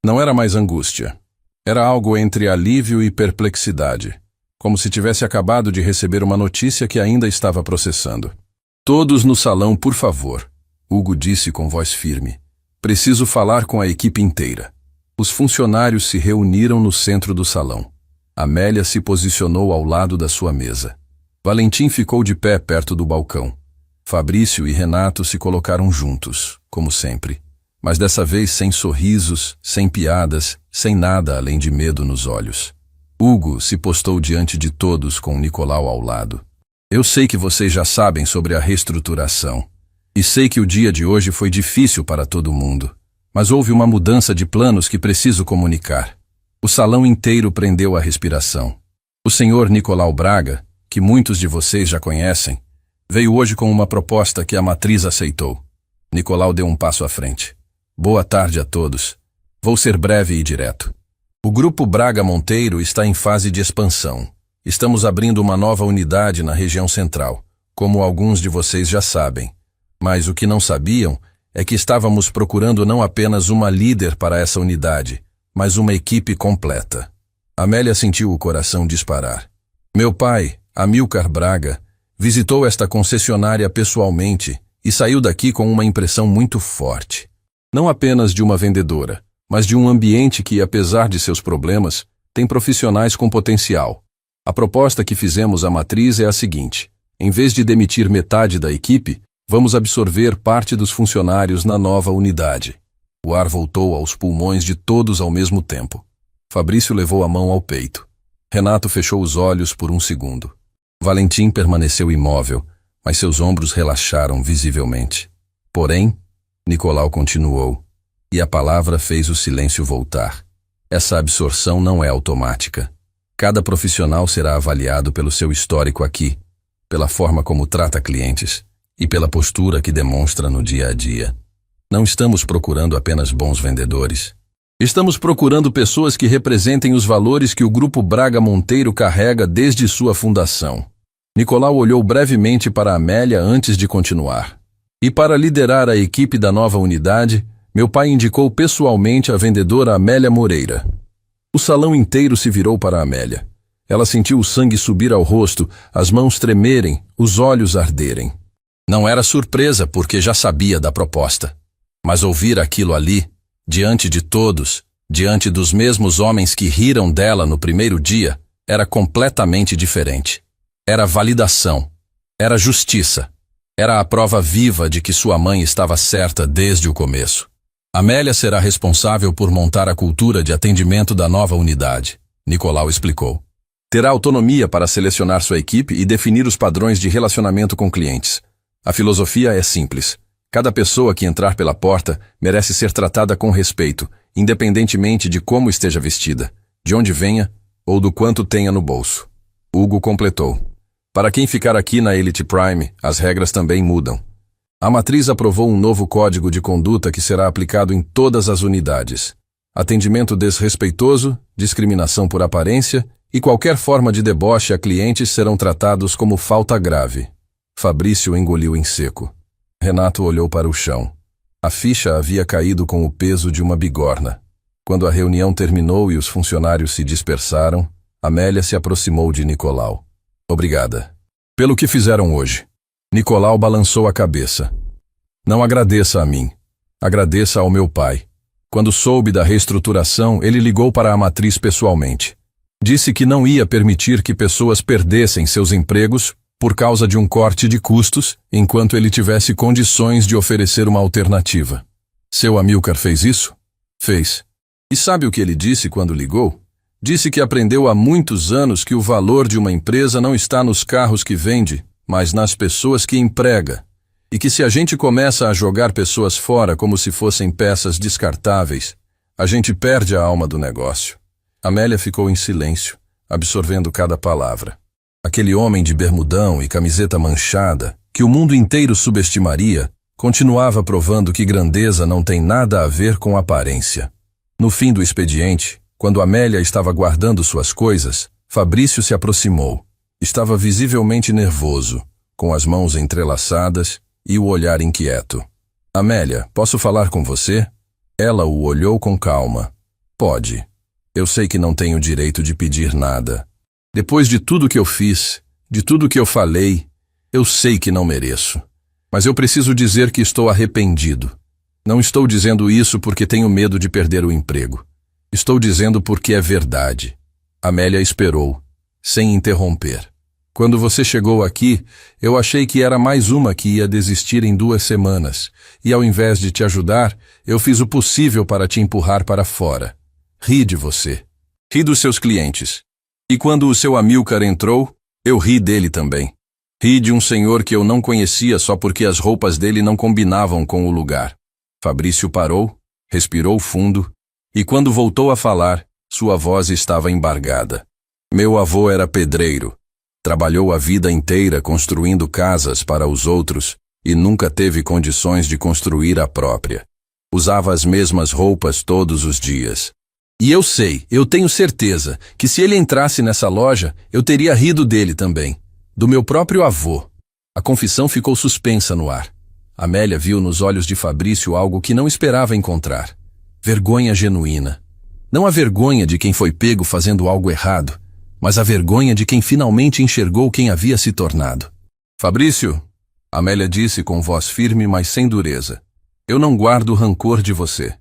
Não era mais angústia. Era algo entre alívio e perplexidade, como se tivesse acabado de receber uma notícia que ainda estava processando. Todos no salão, por favor, Hugo disse com voz firme. Preciso falar com a equipe inteira. Os funcionários se reuniram no centro do salão. Amélia se posicionou ao lado da sua mesa. Valentim ficou de pé perto do balcão. Fabrício e Renato se colocaram juntos, como sempre. Mas dessa vez sem sorrisos, sem piadas, sem nada além de medo nos olhos. Hugo se postou diante de todos com Nicolau ao lado. Eu sei que vocês já sabem sobre a reestruturação. E sei que o dia de hoje foi difícil para todo mundo. Mas houve uma mudança de planos que preciso comunicar. O salão inteiro prendeu a respiração. O senhor Nicolau Braga, que muitos de vocês já conhecem, veio hoje com uma proposta que a matriz aceitou. Nicolau deu um passo à frente. Boa tarde a todos. Vou ser breve e direto. O Grupo Braga Monteiro está em fase de expansão. Estamos abrindo uma nova unidade na região central, como alguns de vocês já sabem. Mas o que não sabiam é que estávamos procurando não apenas uma líder para essa unidade, mas uma equipe completa. Amélia sentiu o coração disparar. Meu pai, Amilcar Braga, visitou esta concessionária pessoalmente e saiu daqui com uma impressão muito forte. Não apenas de uma vendedora, mas de um ambiente que, apesar de seus problemas, tem profissionais com potencial. A proposta que fizemos à matriz é a seguinte: em vez de demitir metade da equipe, vamos absorver parte dos funcionários na nova unidade. O ar voltou aos pulmões de todos ao mesmo tempo. Fabrício levou a mão ao peito. Renato fechou os olhos por um segundo. Valentim permaneceu imóvel, mas seus ombros relaxaram visivelmente. Porém, Nicolau continuou, e a palavra fez o silêncio voltar. Essa absorção não é automática. Cada profissional será avaliado pelo seu histórico aqui, pela forma como trata clientes e pela postura que demonstra no dia a dia. Não estamos procurando apenas bons vendedores. Estamos procurando pessoas que representem os valores que o Grupo Braga Monteiro carrega desde sua fundação. Nicolau olhou brevemente para Amélia antes de continuar. E para liderar a equipe da nova unidade, meu pai indicou pessoalmente a vendedora Amélia Moreira. O salão inteiro se virou para Amélia. Ela sentiu o sangue subir ao rosto, as mãos tremerem, os olhos arderem. Não era surpresa porque já sabia da proposta. Mas ouvir aquilo ali, diante de todos, diante dos mesmos homens que riram dela no primeiro dia, era completamente diferente. Era validação. Era justiça. Era a prova viva de que sua mãe estava certa desde o começo. Amélia será responsável por montar a cultura de atendimento da nova unidade, Nicolau explicou. Terá autonomia para selecionar sua equipe e definir os padrões de relacionamento com clientes. A filosofia é simples. Cada pessoa que entrar pela porta merece ser tratada com respeito, independentemente de como esteja vestida, de onde venha ou do quanto tenha no bolso. Hugo completou. Para quem ficar aqui na Elite Prime, as regras também mudam. A matriz aprovou um novo código de conduta que será aplicado em todas as unidades. Atendimento desrespeitoso, discriminação por aparência e qualquer forma de deboche a clientes serão tratados como falta grave. Fabrício engoliu em seco. Renato olhou para o chão. A ficha havia caído com o peso de uma bigorna. Quando a reunião terminou e os funcionários se dispersaram, Amélia se aproximou de Nicolau. Obrigada. Pelo que fizeram hoje. Nicolau balançou a cabeça. Não agradeça a mim. Agradeça ao meu pai. Quando soube da reestruturação, ele ligou para a matriz pessoalmente. Disse que não ia permitir que pessoas perdessem seus empregos por causa de um corte de custos, enquanto ele tivesse condições de oferecer uma alternativa. Seu Amilcar fez isso? Fez. E sabe o que ele disse quando ligou? Disse que aprendeu há muitos anos que o valor de uma empresa não está nos carros que vende, mas nas pessoas que emprega. E que se a gente começa a jogar pessoas fora como se fossem peças descartáveis, a gente perde a alma do negócio. Amélia ficou em silêncio, absorvendo cada palavra. Aquele homem de bermudão e camiseta manchada, que o mundo inteiro subestimaria, continuava provando que grandeza não tem nada a ver com aparência. No fim do expediente, quando Amélia estava guardando suas coisas, Fabrício se aproximou. Estava visivelmente nervoso, com as mãos entrelaçadas e o olhar inquieto. Amélia, posso falar com você? Ela o olhou com calma. Pode. Eu sei que não tenho direito de pedir nada. Depois de tudo que eu fiz, de tudo que eu falei, eu sei que não mereço. Mas eu preciso dizer que estou arrependido. Não estou dizendo isso porque tenho medo de perder o emprego. Estou dizendo porque é verdade. Amélia esperou, sem interromper. Quando você chegou aqui, eu achei que era mais uma que ia desistir em 2 semanas, e ao invés de te ajudar, eu fiz o possível para te empurrar para fora. Ri de você. Ri dos seus clientes. E quando o seu Amílcar entrou, eu ri dele também. Ri de um senhor que eu não conhecia só porque as roupas dele não combinavam com o lugar. Fabrício parou, respirou fundo, e quando voltou a falar, sua voz estava embargada. Meu avô era pedreiro. Trabalhou a vida inteira construindo casas para os outros e nunca teve condições de construir a própria. Usava as mesmas roupas todos os dias. E eu tenho certeza, que se ele entrasse nessa loja, eu teria rido dele também. Do meu próprio avô. A confissão ficou suspensa no ar. Amélia viu nos olhos de Fabrício algo que não esperava encontrar. Vergonha genuína. Não a vergonha de quem foi pego fazendo algo errado, mas a vergonha de quem finalmente enxergou quem havia se tornado. Fabrício, Amélia disse com voz firme, mas sem dureza. Eu não guardo rancor de você,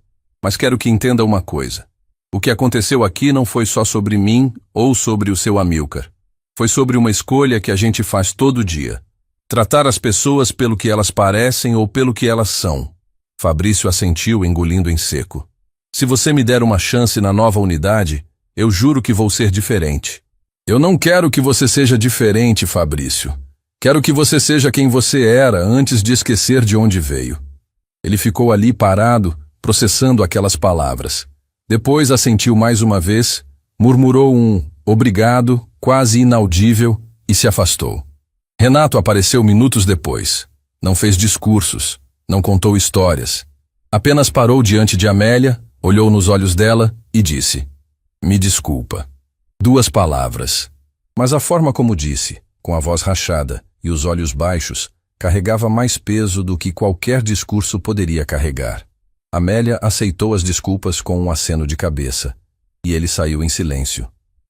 mas quero que entenda uma coisa. O que aconteceu aqui não foi só sobre mim ou sobre o seu Amílcar. Foi sobre uma escolha que a gente faz todo dia. Tratar as pessoas pelo que elas parecem ou pelo que elas são. Fabrício assentiu, engolindo em seco. Se você me der uma chance na nova unidade, eu juro que vou ser diferente. Eu não quero que você seja diferente, Fabrício. Quero que você seja quem você era antes de esquecer de onde veio. Ele ficou ali parado, processando aquelas palavras. Depois assentiu mais uma vez, murmurou um obrigado, quase inaudível, e se afastou. Renato apareceu minutos depois. Não fez discursos, não contou histórias. Apenas parou diante de Amélia, olhou nos olhos dela e disse: me desculpa. 2 palavras. Mas a forma como disse, com a voz rachada e os olhos baixos, carregava mais peso do que qualquer discurso poderia carregar. Amélia aceitou as desculpas com um aceno de cabeça, e ele saiu em silêncio.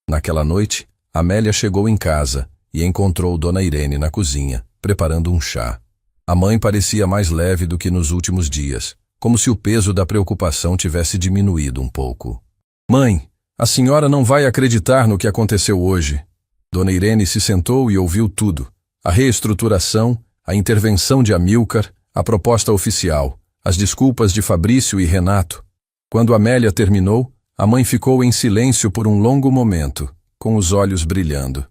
Naquela noite, Amélia chegou em casa e encontrou Dona Irene na cozinha, preparando um chá. A mãe parecia mais leve do que nos últimos dias, como se o peso da preocupação tivesse diminuído um pouco. Mãe, a senhora não vai acreditar no que aconteceu hoje. Dona Irene se sentou e ouviu tudo. A reestruturação, a intervenção de Amílcar, a proposta oficial, as desculpas de Fabrício e Renato. Quando Amélia terminou, a mãe ficou em silêncio por um longo momento, com os olhos brilhando.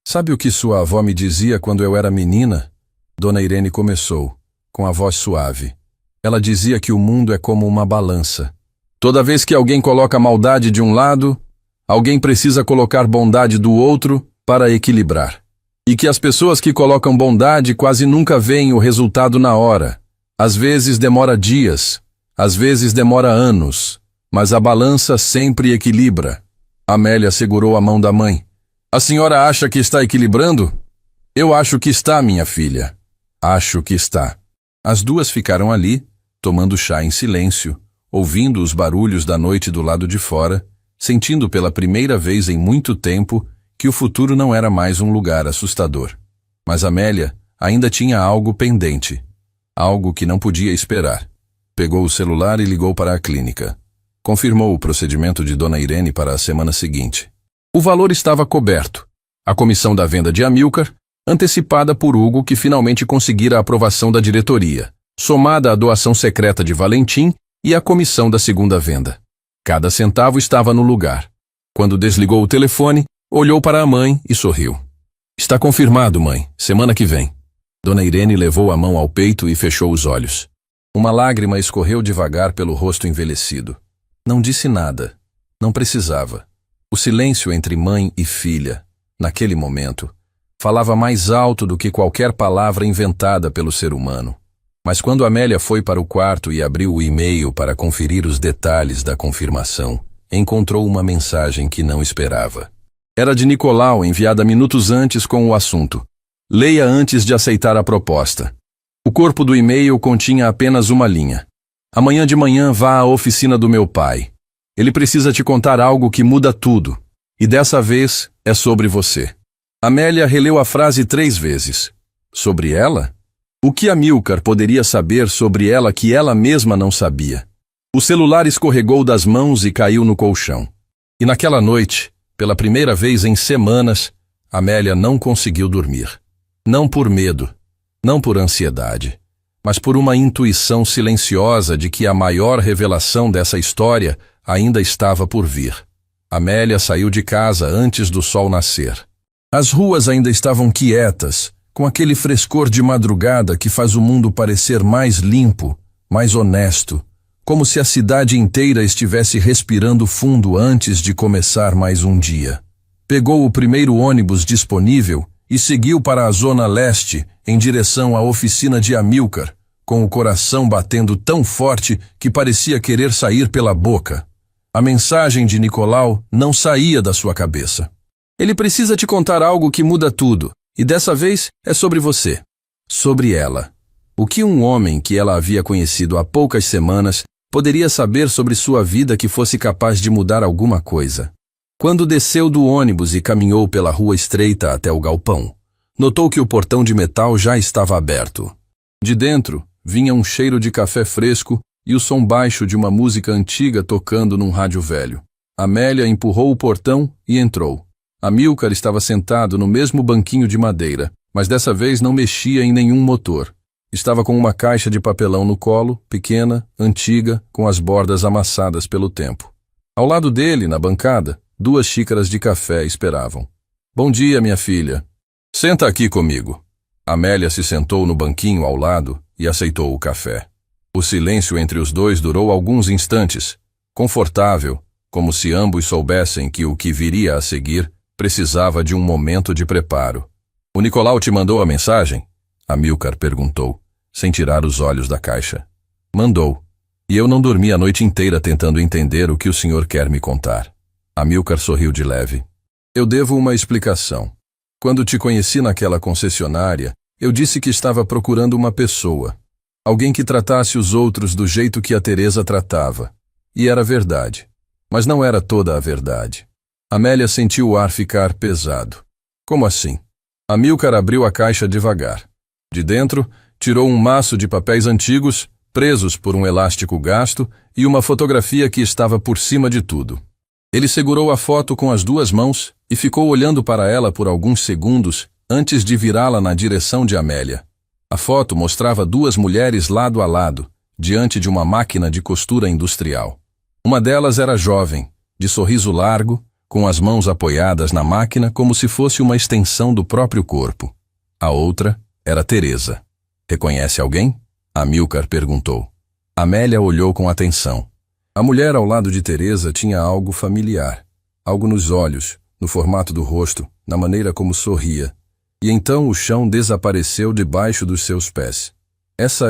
Sabe o que sua avó me dizia quando eu era menina? Dona Irene começou, com a voz suave. Ela dizia que o mundo é como uma balança. Toda vez que alguém coloca maldade de um lado, alguém precisa colocar bondade do outro para equilibrar. E que as pessoas que colocam bondade quase nunca veem o resultado na hora. Às vezes demora dias, às vezes demora anos, mas a balança sempre equilibra. Amélia segurou a mão da mãe. A senhora acha que está equilibrando? Eu acho que está, minha filha. Acho que está. As duas ficaram ali, tomando chá em silêncio, ouvindo os barulhos da noite do lado de fora, sentindo pela primeira vez em muito tempo que o futuro não era mais um lugar assustador. Mas Amélia ainda tinha algo pendente. Algo que não podia esperar. Pegou o celular e ligou para a clínica. Confirmou o procedimento de Dona Irene para a semana seguinte. O valor estava coberto. A comissão da venda de Amílcar, antecipada por Hugo, que finalmente conseguira a aprovação da diretoria, somada à doação secreta de Valentim e a comissão da segunda venda. Cada centavo estava no lugar. Quando desligou o telefone, olhou para a mãe e sorriu. Está confirmado, mãe. Semana que vem. Dona Irene levou a mão ao peito e fechou os olhos. Uma lágrima escorreu devagar pelo rosto envelhecido. Não disse nada. Não precisava. O silêncio entre mãe e filha, naquele momento, falava mais alto do que qualquer palavra inventada pelo ser humano. Mas quando Amélia foi para o quarto e abriu o e-mail para conferir os detalhes da confirmação, encontrou uma mensagem que não esperava. Era de Nicolau, enviada minutos antes com o assunto: leia antes de aceitar a proposta. O corpo do e-mail continha apenas uma linha. Amanhã de manhã vá à oficina do meu pai. Ele precisa te contar algo que muda tudo. E dessa vez é sobre você. Amélia releu a frase 3 vezes. Sobre ela? O que Amílcar poderia saber sobre ela que ela mesma não sabia? O celular escorregou das mãos e caiu no colchão. E naquela noite, pela primeira vez em semanas, Amélia não conseguiu dormir. Não por medo, não por ansiedade, mas por uma intuição silenciosa de que a maior revelação dessa história ainda estava por vir. Amélia saiu de casa antes do sol nascer. As ruas ainda estavam quietas, com aquele frescor de madrugada que faz o mundo parecer mais limpo, mais honesto, como se a cidade inteira estivesse respirando fundo antes de começar mais um dia. Pegou o primeiro ônibus disponível e seguiu para a zona leste, em direção à oficina de Amílcar, com o coração batendo tão forte que parecia querer sair pela boca. A mensagem de Nicolau não saía da sua cabeça. Ele precisa te contar algo que muda tudo, e dessa vez é sobre você. Sobre ela. O que um homem que ela havia conhecido há poucas semanas poderia saber sobre sua vida que fosse capaz de mudar alguma coisa? Quando desceu do ônibus e caminhou pela rua estreita até o galpão, notou que o portão de metal já estava aberto. De dentro, vinha um cheiro de café fresco e o som baixo de uma música antiga tocando num rádio velho. Amélia empurrou o portão e entrou. Amílcar estava sentado no mesmo banquinho de madeira, mas dessa vez não mexia em nenhum motor. Estava com uma caixa de papelão no colo, pequena, antiga, com as bordas amassadas pelo tempo. Ao lado dele, na bancada, 2 xícaras de café esperavam. Bom dia, minha filha. Senta aqui comigo. Amélia se sentou no banquinho ao lado e aceitou o café. O silêncio entre os dois durou alguns instantes, confortável, como se ambos soubessem que o que viria a seguir precisava de um momento de preparo. O Nicolau te mandou a mensagem? Amílcar perguntou, sem tirar os olhos da caixa. Mandou. E eu não dormi a noite inteira tentando entender o que o senhor quer me contar. Amílcar sorriu de leve. Eu devo uma explicação. Quando te conheci naquela concessionária, eu disse que estava procurando uma pessoa. Alguém que tratasse os outros do jeito que a Teresa tratava. E era verdade. Mas não era toda a verdade. Amélia sentiu o ar ficar pesado. Como assim? Amílcar abriu a caixa devagar. De dentro, tirou um maço de papéis antigos, presos por um elástico gasto, e uma fotografia que estava por cima de tudo. Ele segurou a foto com as 2 mãos e ficou olhando para ela por alguns segundos antes de virá-la na direção de Amélia. A foto mostrava 2 mulheres lado a lado, diante de uma máquina de costura industrial. Uma delas era jovem, de sorriso largo, com as mãos apoiadas na máquina como se fosse uma extensão do próprio corpo. A outra era Teresa. Reconhece alguém? Amílcar perguntou. Amélia olhou com atenção. A mulher ao lado de Teresa tinha algo familiar. Algo nos olhos, no formato do rosto, na maneira como sorria. E então o chão desapareceu debaixo dos seus pés. Essa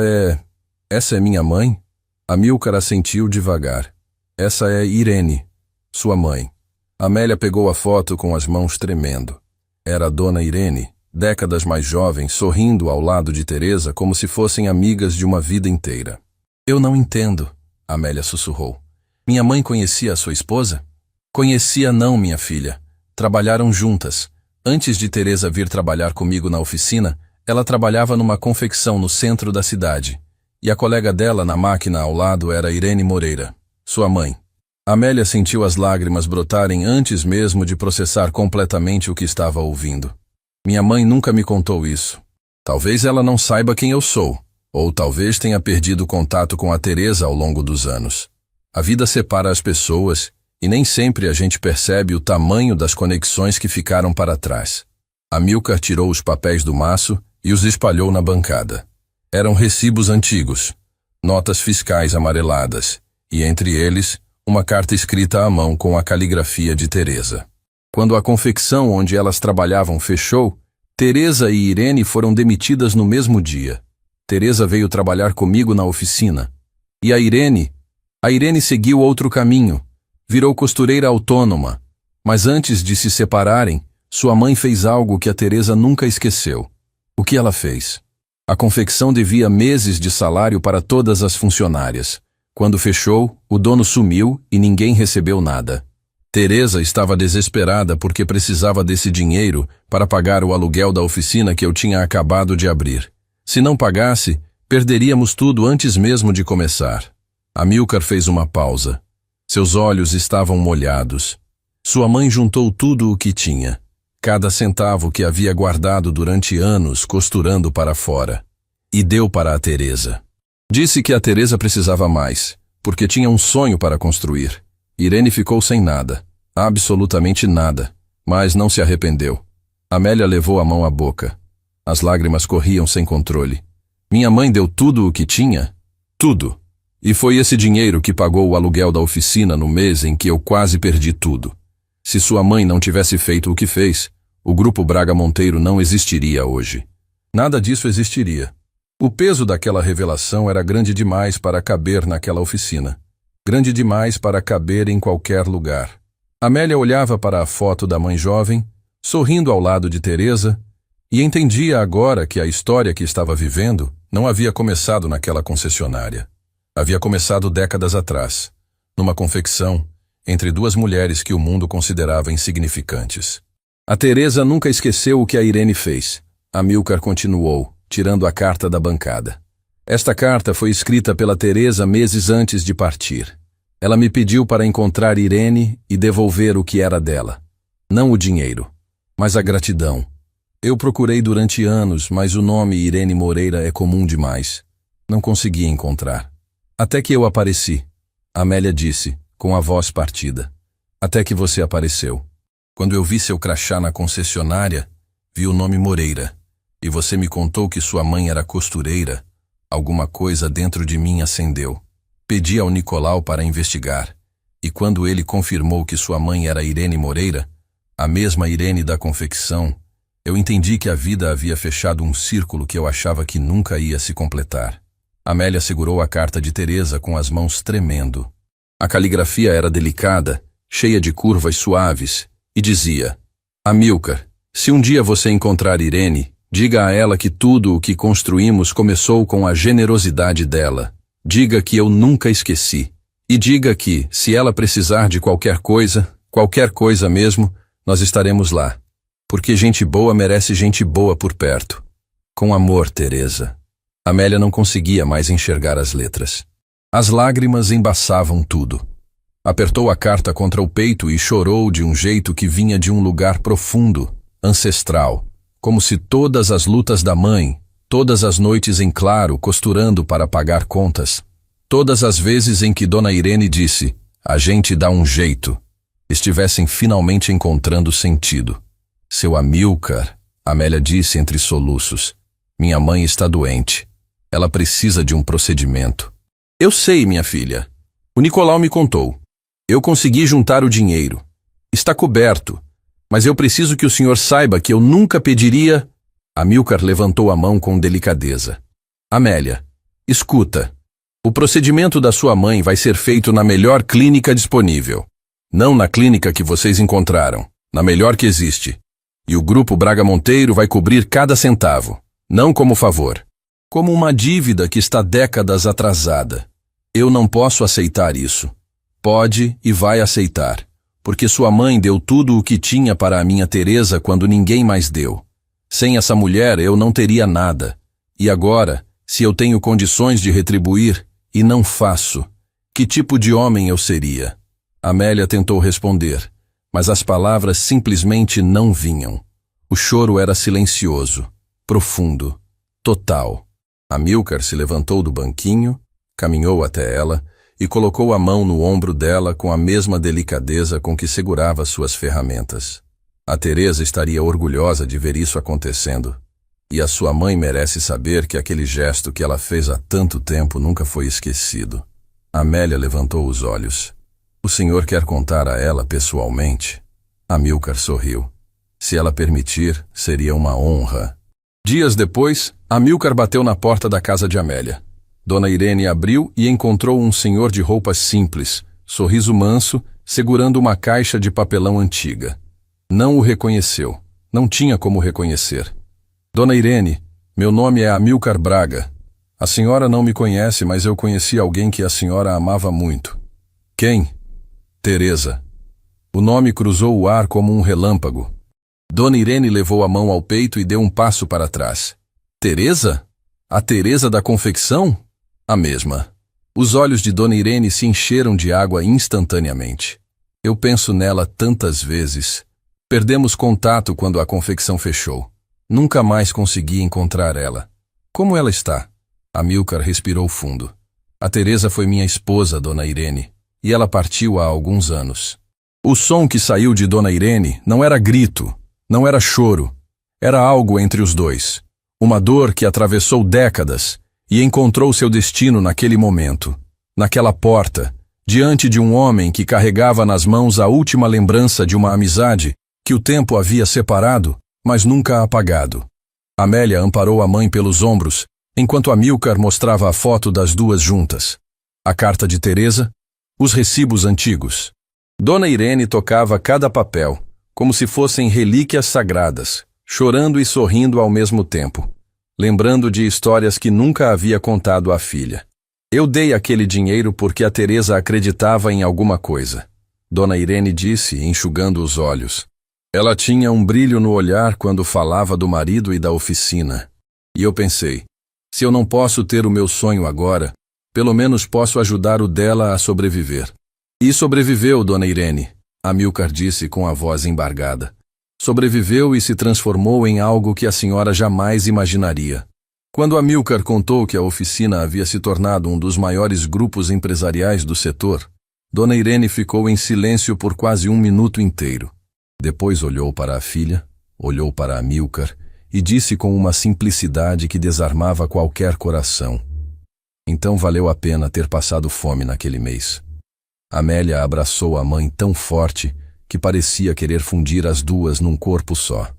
é minha mãe? Amílcar assentiu devagar. Essa é Irene, sua mãe. Amélia pegou a foto com as mãos tremendo. Era a dona Irene, décadas mais jovem, sorrindo ao lado de Teresa como se fossem amigas de uma vida inteira. Eu não entendo, Amélia sussurrou. Minha mãe conhecia a sua esposa? Conhecia não, minha filha. Trabalharam juntas. Antes de Teresa vir trabalhar comigo na oficina, ela trabalhava numa confecção no centro da cidade. E a colega dela na máquina ao lado era Irene Moreira, sua mãe. Amélia sentiu as lágrimas brotarem antes mesmo de processar completamente o que estava ouvindo. Minha mãe nunca me contou isso. Talvez ela não saiba quem eu sou, ou talvez tenha perdido contato com a Teresa ao longo dos anos. A vida separa as pessoas e nem sempre a gente percebe o tamanho das conexões que ficaram para trás. Amílcar tirou os papéis do maço e os espalhou na bancada. Eram recibos antigos, notas fiscais amareladas, e entre eles, uma carta escrita à mão com a caligrafia de Teresa. Quando a confecção onde elas trabalhavam fechou, Teresa e Irene foram demitidas no mesmo dia. Teresa veio trabalhar comigo na oficina. E a Irene seguiu outro caminho, virou costureira autônoma. Mas antes de se separarem, sua mãe fez algo que a Teresa nunca esqueceu. O que ela fez? A confecção devia meses de salário para todas as funcionárias. Quando fechou, o dono sumiu e ninguém recebeu nada. Teresa estava desesperada porque precisava desse dinheiro para pagar o aluguel da oficina que eu tinha acabado de abrir. Se não pagasse, perderíamos tudo antes mesmo de começar. Amílcar fez uma pausa. Seus olhos estavam molhados. Sua mãe juntou tudo o que tinha. cada centavo que havia guardado durante anos costurando para fora, e deu para a Teresa. Disse que a Teresa precisava mais, porque tinha um sonho para construir. Irene ficou sem nada, absolutamente nada, mas não se arrependeu. Amélia levou a mão à boca. As lágrimas corriam sem controle. Minha mãe deu tudo o que tinha? Tudo. E foi esse dinheiro que pagou o aluguel da oficina no mês em que eu quase perdi tudo. Se sua mãe não tivesse feito o que fez, o Grupo Braga Monteiro não existiria hoje. Nada disso existiria. O peso daquela revelação era grande demais para caber naquela oficina. Grande demais para caber em qualquer lugar. Amélia olhava para a foto da mãe jovem, sorrindo ao lado de Teresa, e entendia agora que a história que estava vivendo não havia começado naquela concessionária. Havia começado décadas atrás, numa confecção, entre duas mulheres que o mundo considerava insignificantes. A Teresa nunca esqueceu o que a Irene fez. Amilcar continuou, tirando a carta da bancada. Esta carta foi escrita pela Teresa meses antes de partir. Ela me pediu para encontrar Irene e devolver o que era dela. Não o dinheiro, mas a gratidão. Eu procurei durante anos, mas o nome Irene Moreira é comum demais. Não consegui encontrar. Até que eu apareci. Amélia disse, com a voz partida. Até que você apareceu. Quando eu vi seu crachá na concessionária, vi o nome Moreira. E você me contou que sua mãe era costureira. Alguma coisa dentro de mim acendeu. Pedi ao Nicolau para investigar. E quando ele confirmou que sua mãe era Irene Moreira, a mesma Irene da confecção, eu entendi que a vida havia fechado um círculo que eu achava que nunca ia se completar. Amélia segurou a carta de Teresa com as mãos tremendo. A caligrafia era delicada, cheia de curvas suaves, e dizia: Amilcar, se um dia você encontrar Irene, diga a ela que tudo o que construímos começou com a generosidade dela. Diga que eu nunca esqueci. E diga que, se ela precisar de qualquer coisa mesmo, nós estaremos lá. Porque gente boa merece gente boa por perto. Com amor, Teresa. Amélia não conseguia mais enxergar as letras. As lágrimas embaçavam tudo. Apertou a carta contra o peito e chorou de um jeito que vinha de um lugar profundo, ancestral, como se todas as lutas da mãe, todas as noites em claro costurando para pagar contas, todas as vezes em que Dona Irene disse, a gente dá um jeito, estivessem finalmente encontrando sentido. Seu Amilcar, Amélia disse entre soluços, minha mãe está doente. Ela precisa de um procedimento. Eu sei, minha filha. O Nicolau me contou. Eu consegui juntar o dinheiro. Está coberto. Mas eu preciso que o senhor saiba que eu nunca pediria... Amilcar levantou a mão com delicadeza. Amélia, escuta. O procedimento da sua mãe vai ser feito na melhor clínica disponível. Não na clínica que vocês encontraram. Na melhor que existe. E o Grupo Braga Monteiro vai cobrir cada centavo. Não como favor. Como uma dívida que está décadas atrasada. Eu não posso aceitar isso. Pode e vai aceitar, porque sua mãe deu tudo o que tinha para a minha Teresa quando ninguém mais deu. Sem essa mulher eu não teria nada. E agora, se eu tenho condições de retribuir, e não faço, que tipo de homem eu seria? Amélia tentou responder, mas as palavras simplesmente não vinham. O choro era silencioso, profundo, total. Amilcar se levantou do banquinho, caminhou até ela e colocou a mão no ombro dela com a mesma delicadeza com que segurava suas ferramentas. A Teresa estaria orgulhosa de ver isso acontecendo. E a sua mãe merece saber que aquele gesto que ela fez há tanto tempo nunca foi esquecido. Amélia levantou os olhos. O senhor quer contar a ela pessoalmente? Amilcar sorriu. Se ela permitir, seria uma honra. Dias depois, Amilcar bateu na porta da casa de Amélia. Dona Irene abriu e encontrou um senhor de roupas simples, sorriso manso, segurando uma caixa de papelão antiga. Não o reconheceu. Não tinha como reconhecer. Dona Irene, meu nome é Amilcar Braga. A senhora não me conhece, mas eu conheci alguém que a senhora amava muito. Quem? Teresa. O nome cruzou o ar como um relâmpago. Dona Irene levou a mão ao peito e deu um passo para trás. Teresa? A Teresa da confecção? A mesma. Os olhos de Dona Irene se encheram de água instantaneamente. Eu penso nela tantas vezes. Perdemos contato quando a confecção fechou. Nunca mais consegui encontrar ela. Como ela está? Amilcar respirou fundo. A Teresa foi minha esposa, Dona Irene, e ela partiu há alguns anos. O som que saiu de Dona Irene não era grito, não era choro. Era algo entre os dois. Uma dor que atravessou décadas e encontrou seu destino naquele momento, naquela porta, diante de um homem que carregava nas mãos a última lembrança de uma amizade que o tempo havia separado, mas nunca apagado. Amélia amparou a mãe pelos ombros, enquanto Amilcar mostrava a foto das duas juntas. A carta de Teresa, os recibos antigos. Dona Irene tocava cada papel, como se fossem relíquias sagradas, chorando e sorrindo ao mesmo tempo, lembrando de histórias que nunca havia contado à filha. Eu dei aquele dinheiro porque a Teresa acreditava em alguma coisa. Dona Irene disse, enxugando os olhos. Ela tinha um brilho no olhar quando falava do marido e da oficina. E eu pensei, se eu não posso ter o meu sonho agora, pelo menos posso ajudar o dela a sobreviver. E sobreviveu, Dona Irene, Amilcar disse com a voz embargada. Sobreviveu e se transformou em algo que a senhora jamais imaginaria. Quando Amilcar contou que a oficina havia se tornado um dos maiores grupos empresariais do setor, Dona Irene ficou em silêncio por quase um minuto inteiro. Depois olhou para a filha, olhou para Amilcar e disse com uma simplicidade que desarmava qualquer coração. Então valeu a pena ter passado fome naquele mês. Amélia abraçou a mãe tão forte que parecia querer fundir as duas num corpo só.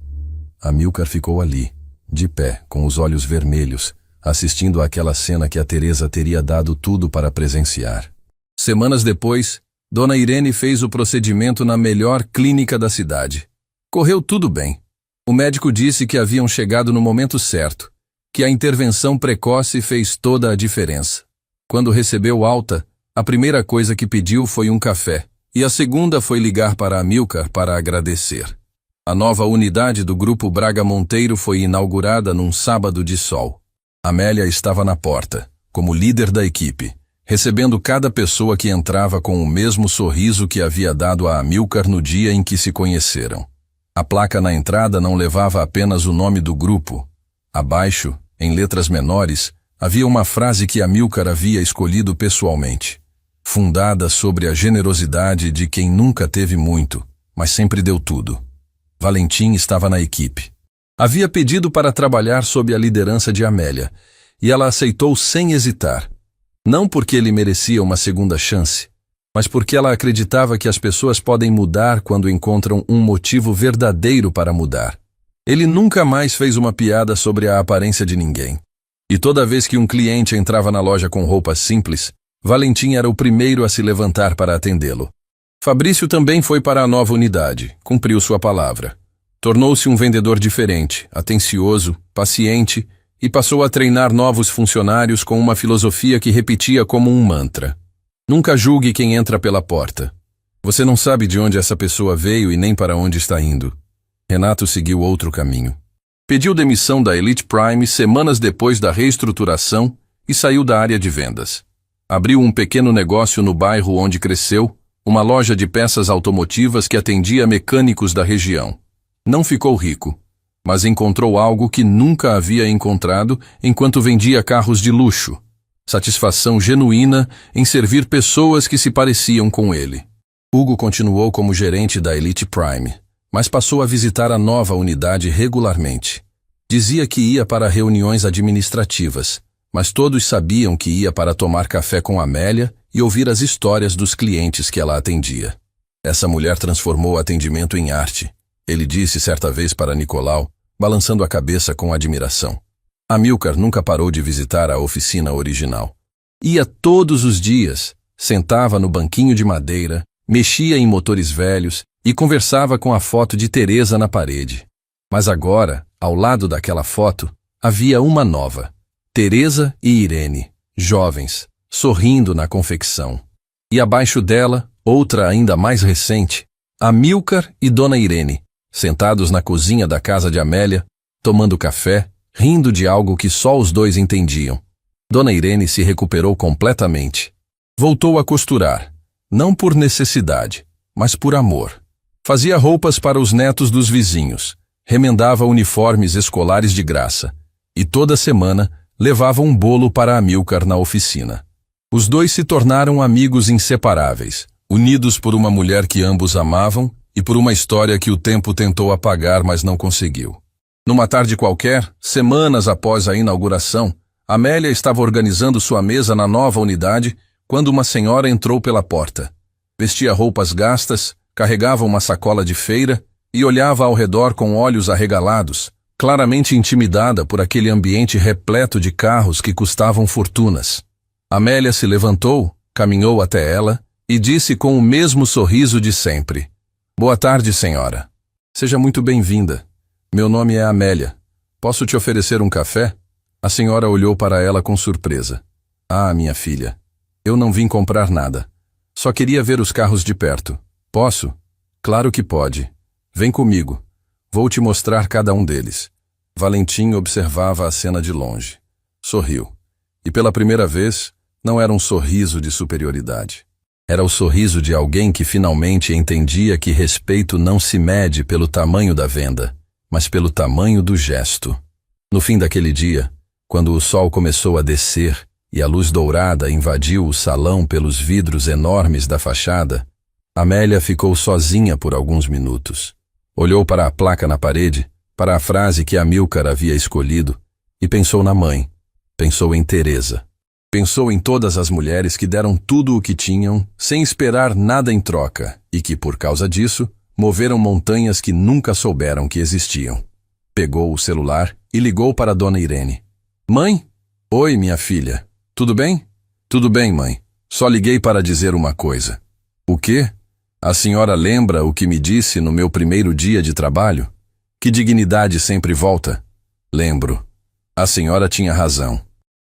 Amilcar ficou ali, de pé, com os olhos vermelhos, assistindo àquela cena que a Teresa teria dado tudo para presenciar. Semanas depois, Dona Irene fez o procedimento na melhor clínica da cidade. Correu tudo bem. O médico disse que haviam chegado no momento certo, que a intervenção precoce fez toda a diferença. Quando recebeu alta, a primeira coisa que pediu foi um café, e a segunda foi ligar para Amilcar para agradecer. A nova unidade do Grupo Braga Monteiro foi inaugurada num sábado de sol. Amélia estava na porta, como líder da equipe, recebendo cada pessoa que entrava com o mesmo sorriso que havia dado a Amilcar no dia em que se conheceram. A placa na entrada não levava apenas o nome do grupo. Abaixo, em letras menores, havia uma frase que Amilcar havia escolhido pessoalmente, fundada sobre a generosidade de quem nunca teve muito, mas sempre deu tudo. Valentim estava na equipe. Havia pedido para trabalhar sob a liderança de Amélia, e ela aceitou sem hesitar. Não porque ele merecia uma segunda chance, mas porque ela acreditava que as pessoas podem mudar quando encontram um motivo verdadeiro para mudar. Ele nunca mais fez uma piada sobre a aparência de ninguém. E toda vez que um cliente entrava na loja com roupas simples, Valentim era o primeiro a se levantar para atendê-lo. Fabrício também foi para a nova unidade, cumpriu sua palavra. Tornou-se um vendedor diferente, atencioso, paciente e passou a treinar novos funcionários com uma filosofia que repetia como um mantra. Nunca julgue quem entra pela porta. Você não sabe de onde essa pessoa veio e nem para onde está indo. Renato seguiu outro caminho. Pediu demissão da Elite Prime semanas depois da reestruturação e saiu da área de vendas. Abriu um pequeno negócio no bairro onde cresceu, uma loja de peças automotivas que atendia mecânicos da região. Não ficou rico, mas encontrou algo que nunca havia encontrado enquanto vendia carros de luxo. Satisfação genuína em servir pessoas que se pareciam com ele. Hugo continuou como gerente da Elite Prime, mas passou a visitar a nova unidade regularmente. Dizia que ia para reuniões administrativas, mas todos sabiam que ia para tomar café com Amélia e ouvir as histórias dos clientes que ela atendia. Essa mulher transformou o atendimento em arte, ele disse certa vez para Nicolau, balançando a cabeça com admiração. Amilcar nunca parou de visitar a oficina original. Ia todos os dias, sentava no banquinho de madeira, mexia em motores velhos e conversava com a foto de Teresa na parede. Mas agora, ao lado daquela foto, havia uma nova. Teresa e Irene, jovens, sorrindo na confecção. E abaixo dela, outra ainda mais recente, Amilcar e Dona Irene, sentados na cozinha da casa de Amélia, tomando café, rindo de algo que só os dois entendiam. Dona Irene se recuperou completamente. Voltou a costurar, não por necessidade, mas por amor. Fazia roupas para os netos dos vizinhos, remendava uniformes escolares de graça e toda semana levava um bolo para Amílcar na oficina. Os dois se tornaram amigos inseparáveis, unidos por uma mulher que ambos amavam e por uma história que o tempo tentou apagar, mas não conseguiu. Numa tarde qualquer, semanas após a inauguração, Amélia estava organizando sua mesa na nova unidade quando uma senhora entrou pela porta. Vestia roupas gastas, carregava uma sacola de feira e olhava ao redor com olhos arregalados, claramente intimidada por aquele ambiente repleto de carros que custavam fortunas. Amélia se levantou, caminhou até ela e disse com o mesmo sorriso de sempre: "Boa tarde, senhora. Seja muito bem-vinda. Meu nome é Amélia. Posso te oferecer um café?" A senhora olhou para ela com surpresa. "Ah, minha filha, eu não vim comprar nada. Só queria ver os carros de perto. Posso?" "Claro que pode. Vem comigo. Vou te mostrar cada um deles." Valentim observava a cena de longe. Sorriu. E pela primeira vez, não era um sorriso de superioridade. Era o sorriso de alguém que finalmente entendia que respeito não se mede pelo tamanho da venda, mas pelo tamanho do gesto. No fim daquele dia, quando o sol começou a descer e a luz dourada invadiu o salão pelos vidros enormes da fachada, Amélia ficou sozinha por alguns minutos. Olhou para a placa na parede, para a frase que Amílcar havia escolhido, e pensou na mãe. Pensou em Teresa. Pensou em todas as mulheres que deram tudo o que tinham, sem esperar nada em troca, e que, por causa disso, moveram montanhas que nunca souberam que existiam. Pegou o celular e ligou para Dona Irene. "Mãe? Oi, minha filha. Tudo bem?" "Tudo bem, mãe. Só liguei para dizer uma coisa." "O quê?" "A senhora lembra o que me disse no meu primeiro dia de trabalho? Que dignidade sempre volta?" "Lembro. A senhora tinha razão."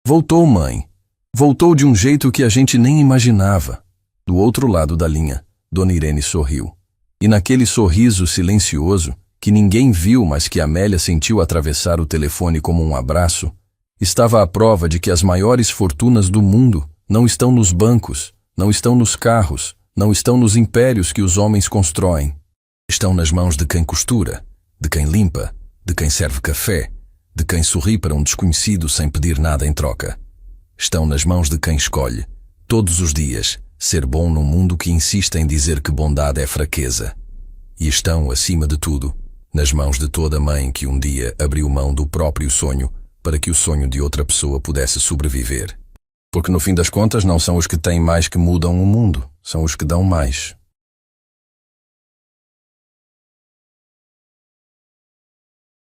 "Voltou, mãe. Voltou de um jeito que a gente nem imaginava." Do outro lado da linha, Dona Irene sorriu. E naquele sorriso silencioso, que ninguém viu, mas que Amélia sentiu atravessar o telefone como um abraço, estava a prova de que as maiores fortunas do mundo não estão nos bancos, não estão nos carros, não estão nos impérios que os homens constroem. Estão nas mãos de quem costura, de quem limpa, de quem serve café, de quem sorri para um desconhecido sem pedir nada em troca. Estão nas mãos de quem escolhe, todos os dias, ser bom num mundo que insiste em dizer que bondade é fraqueza. E estão, acima de tudo, nas mãos de toda mãe que um dia abriu mão do próprio sonho para que o sonho de outra pessoa pudesse sobreviver. Porque no fim das contas não são os que têm mais que mudam o mundo, são os que dão mais.